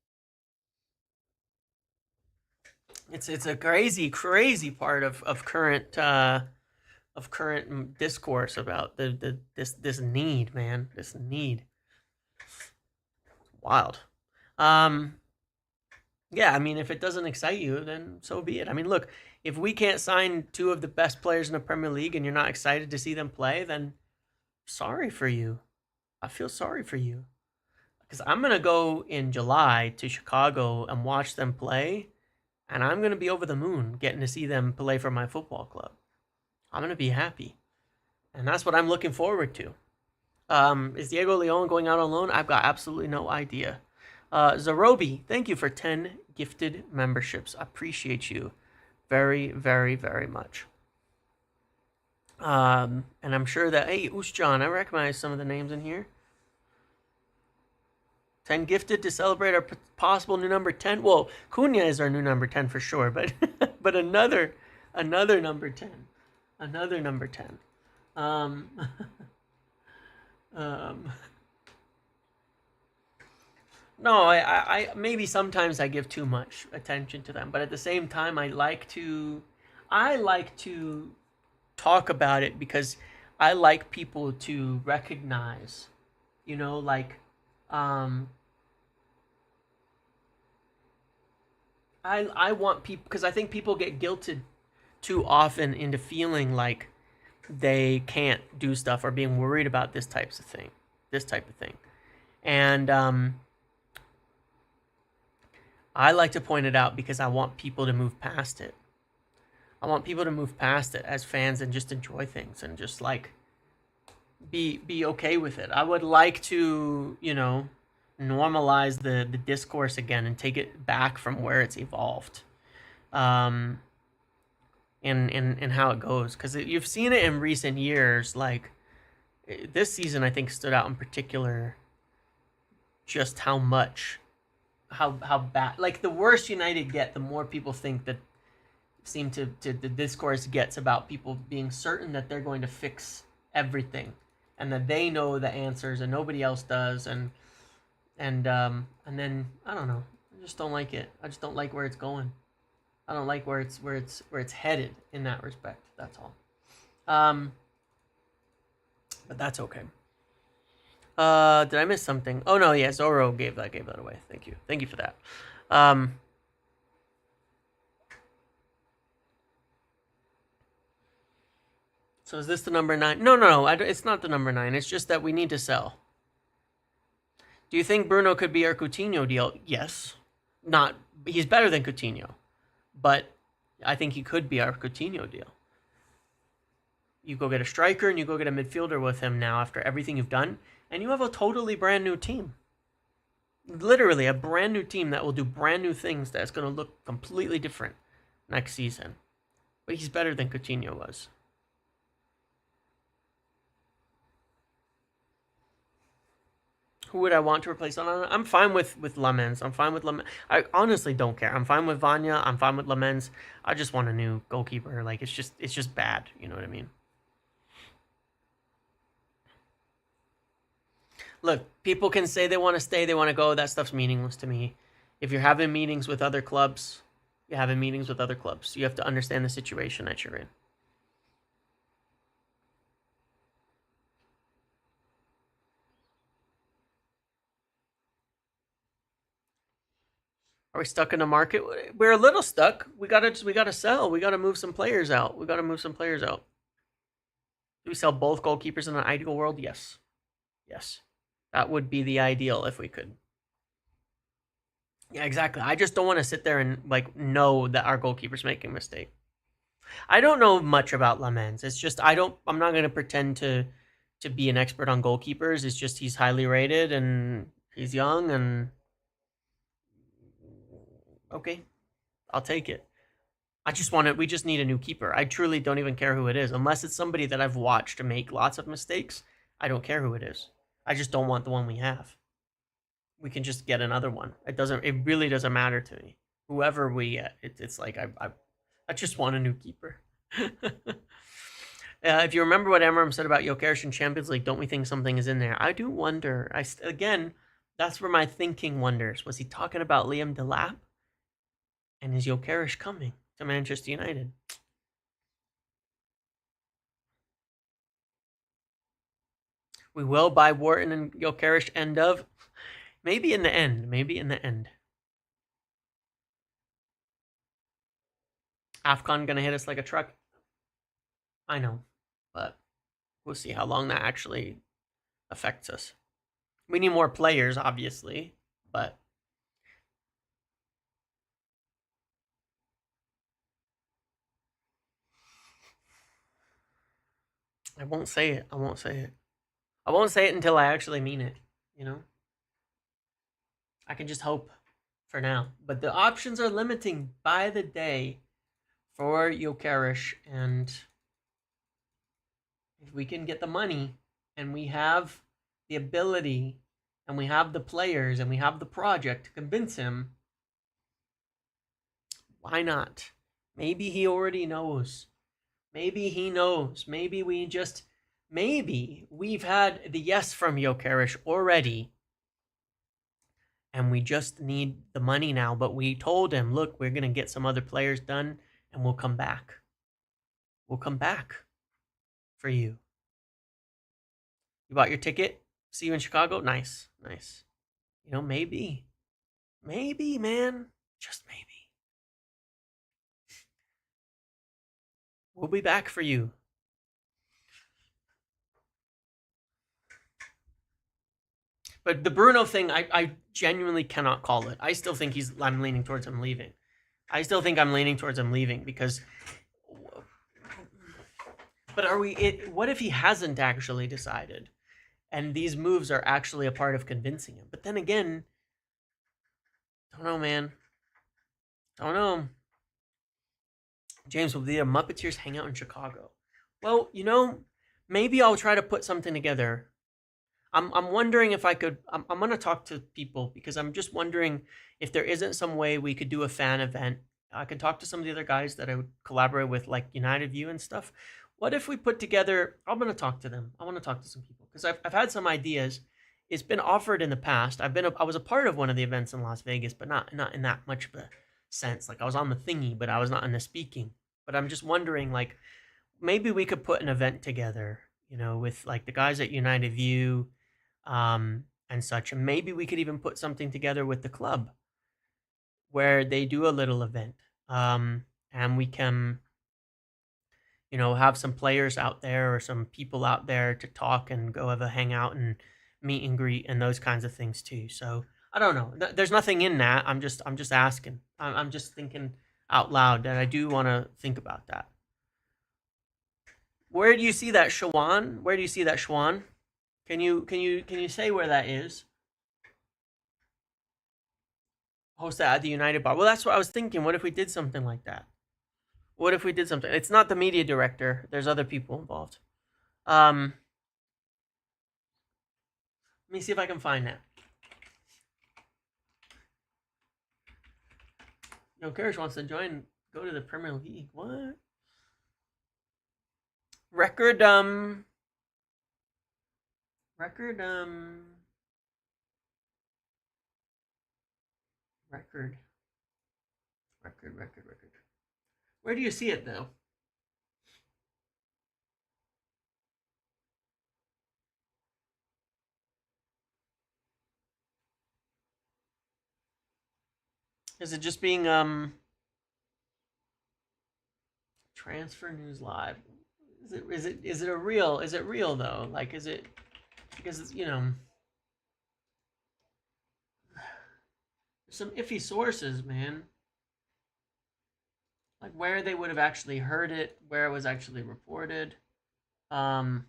It's a crazy part of current discourse about this need, man. This need. Wild. Yeah, I mean, if it doesn't excite you, then so be it. I mean, look, if we can't sign two of the best players in the Premier League and you're not excited to see them play, then sorry for you. I feel sorry for you. Because I'm going to go in July to Chicago and watch them play, and I'm going to be over the moon getting to see them play for my football club. I'm going to be happy. And that's what I'm looking forward to. Is Diego Leon going out on loan? I've got absolutely no idea. Zarobi, thank you for 10 gifted memberships. I appreciate you very, very, very much. And I'm sure that, hey, Usjan, I recognize some of the names in here. 10 gifted to celebrate our possible new number 10. Well, Cunha is our new number 10 for sure, but but another number 10. Another number 10. Um, no, I maybe sometimes I give too much attention to them, but at the same time I like to talk about it because I like people to recognize, you know, like I want people, because I think people get guilted too often into feeling like they can't do stuff or being worried about this type of thing. And I like to point it out because I want people to move past it. I want people to move past it as fans and just enjoy things and just like be okay with it. I would like to, you know, normalize the discourse again and take it back from where it's evolved. And how it goes, because you've seen it in recent years. Like this season, I think stood out in particular. Just how bad. Like the worse United get, the more people think that the discourse gets about people being certain that they're going to fix everything, and that they know the answers and nobody else does, and then I don't know. I just don't like it. I just don't like where it's going. I don't like where it's headed in that respect. That's all. But that's okay. Did I miss something? Oh no, yeah, Zorro gave that away. Thank you for that. So is this the number 9? No, it's not the number 9. It's just that we need to sell. Do you think Bruno could be our Coutinho deal? Yes. He's better than Coutinho, but I think he could be our Coutinho deal. You go get a striker and you go get a midfielder with him now after everything you've done, and you have a totally brand new team. Literally a brand new team that will do brand new things that's going to look completely different next season. But he's better than Coutinho was. Who would I want to replace on? I'm fine with Lamens. I'm fine with Lamens. I honestly don't care. I'm fine with Vanya. I'm fine with Lamens. I just want a new goalkeeper. Like it's just bad. You know what I mean? Look, people can say they want to stay, they want to go. That stuff's meaningless to me. If you're having meetings with other clubs, you're having meetings with other clubs. You have to understand the situation that you're in. Are we stuck in the market? We're a little stuck. We gotta sell. We gotta move some players out. Do we sell both goalkeepers in an ideal world? Yes. That would be the ideal if we could. Yeah, exactly. I just don't want to sit there and like know that our goalkeeper's making a mistake. I don't know much about Lamens. It's just I'm not going to pretend to be an expert on goalkeepers. It's just he's highly rated and he's young and okay, I'll take it. We just need a new keeper. I truly don't even care who it is. Unless it's somebody that I've watched make lots of mistakes, I don't care who it is. I just don't want the one we have. We can just get another one. It really doesn't matter to me. Whoever we get, it's like I just want a new keeper. If you remember what Emram said about Gyökeres in Champions League, don't we think something is in there? I do wonder. Again, that's where my thinking wanders. Was he talking about Liam Delap? And is Gyökeres coming to Manchester United? We will buy Wharton and Gyökeres end of. Maybe in the end. AFCON gonna hit us like a truck. I know, but we'll see how long that actually affects us. We need more players, obviously, but I won't say it. I won't say it until I actually mean it, you know? I can just hope for now. But the options are limiting by the day for Jokeres, and if we can get the money and we have the ability and we have the players and we have the project to convince him, why not? Maybe he already knows. Maybe he knows. Maybe we've had the yes from Jokeres already, and we just need the money now. But we told him, look, we're going to get some other players done, and we'll come back. We'll come back for you. You bought your ticket? See you in Chicago? Nice, nice. You know, maybe, man, just maybe. We'll be back for you. But the Bruno thing, I genuinely cannot call it. I still think I'm leaning towards him leaving. I still think I'm leaning towards him leaving because. But what if he hasn't actually decided, and these moves are actually a part of convincing him? But then again, don't know, man. Don't know. James, will the Muppeteers hang out in Chicago? Well, you know, maybe I'll try to put something together. I'm wondering if I could. I'm going to talk to people because I'm just wondering if there isn't some way we could do a fan event. I could talk to some of the other guys that I would collaborate with, like United View and stuff. What if we put together? I'm going to talk to them. I want to talk to some people because I've had some ideas. It's been offered in the past. I was a part of one of the events in Las Vegas, but not in that much of a sense. Like I was on the thingy, but I was not in the speaking. But I'm just wondering, like, maybe we could put an event together, you know, with like the guys at United View, and such. And maybe we could even put something together with the club where they do a little event, and we can, you know, have some players out there or some people out there to talk and go have a hangout and meet and greet and those kinds of things too. So I don't know. There's nothing in that. I'm just asking. I'm just thinking out loud that I do want to think about that. Where do you see that, Shawan? Where do you see that, Shawan? Can you say where that is? Host that at the United Bar. Well, that's what I was thinking. What if we did something like that? What if we did something? It's not the media director. There's other people involved. Let me see if I can find that. Jokeres wants to join. Go to the Premier League. What? Record. Record. Where do you see it though? Is it just being transfer news live? Is it real though? Like is it, because it's, you know, there's some iffy sources, man. Like where they would have actually heard it, where it was actually reported. I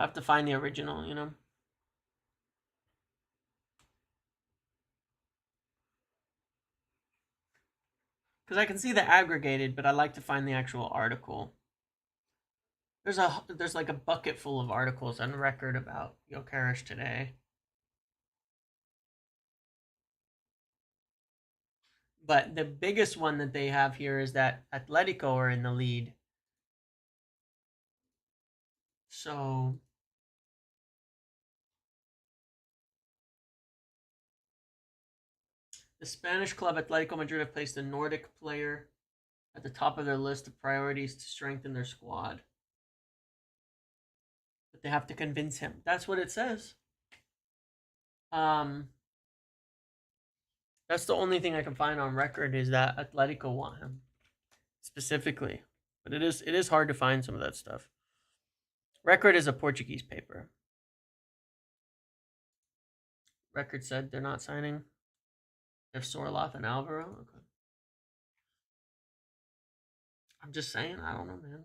have to find the original, you know. Because I can see the aggregated, but I like to find the actual article. There's like a bucket full of articles on record about Jokeres today. But the biggest one that they have here is that Atletico are in the lead. So the Spanish club Atletico Madrid have placed a Nordic player at the top of their list of priorities to strengthen their squad. But they have to convince him. That's what it says. That's the only thing I can find on record is that Atletico want him specifically. But it is hard to find some of that stuff. Record is a Portuguese paper. Record said they're not signing. If Sorloth and Alvaro, okay. I'm just saying, I don't know, man.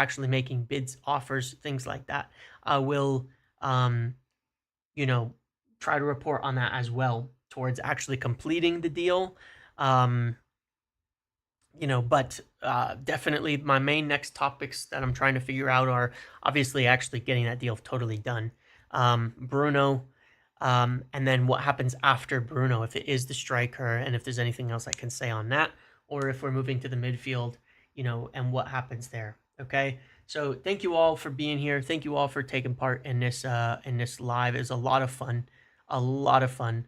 actually making bids, offers, things like that, I will, you know, try to report on that as well towards actually completing the deal. You know, but definitely my main next topics that I'm trying to figure out are obviously actually getting that deal totally done. Bruno, and then what happens after Bruno, if it is the striker, and if there's anything else I can say on that, or if we're moving to the midfield, you know, and what happens there. Okay, so thank you all for being here. Thank you all for taking part in this live. It's a lot of fun, a lot of fun.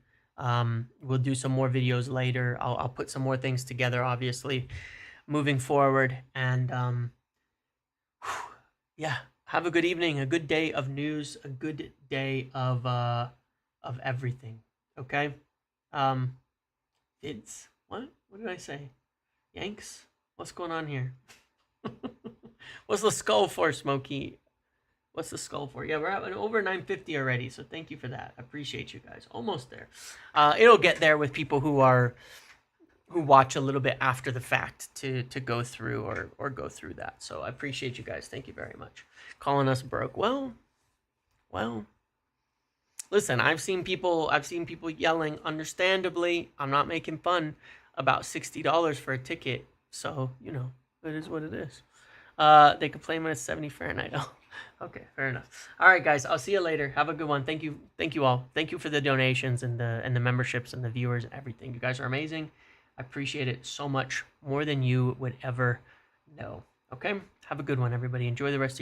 We'll do some more videos later. I'll put some more things together, obviously, moving forward. And yeah, have a good evening, a good day of news, a good day of everything. Okay. It's what did I say? Yanks? What's going on here? What's the skull for, Smokey? What's the skull for? Yeah, we're at over 950 already, so thank you for that. Appreciate you guys. Almost there. It'll get there with people who watch a little bit after the fact to go through or go through that. So I appreciate you guys. Thank you very much. Calling us broke. Well. Listen, I've seen people yelling, understandably, I'm not making fun, about $60 for a ticket. So, you know, it is what it is. They complain when it's 70 Fahrenheit. Oh, okay, fair enough. All right, guys, I'll see you later. Have a good one. Thank you all. Thank you for the donations and the memberships and the viewers and everything. You guys are amazing. I appreciate it so much, more than you would ever know. Okay, have a good one, everybody. Enjoy the rest of your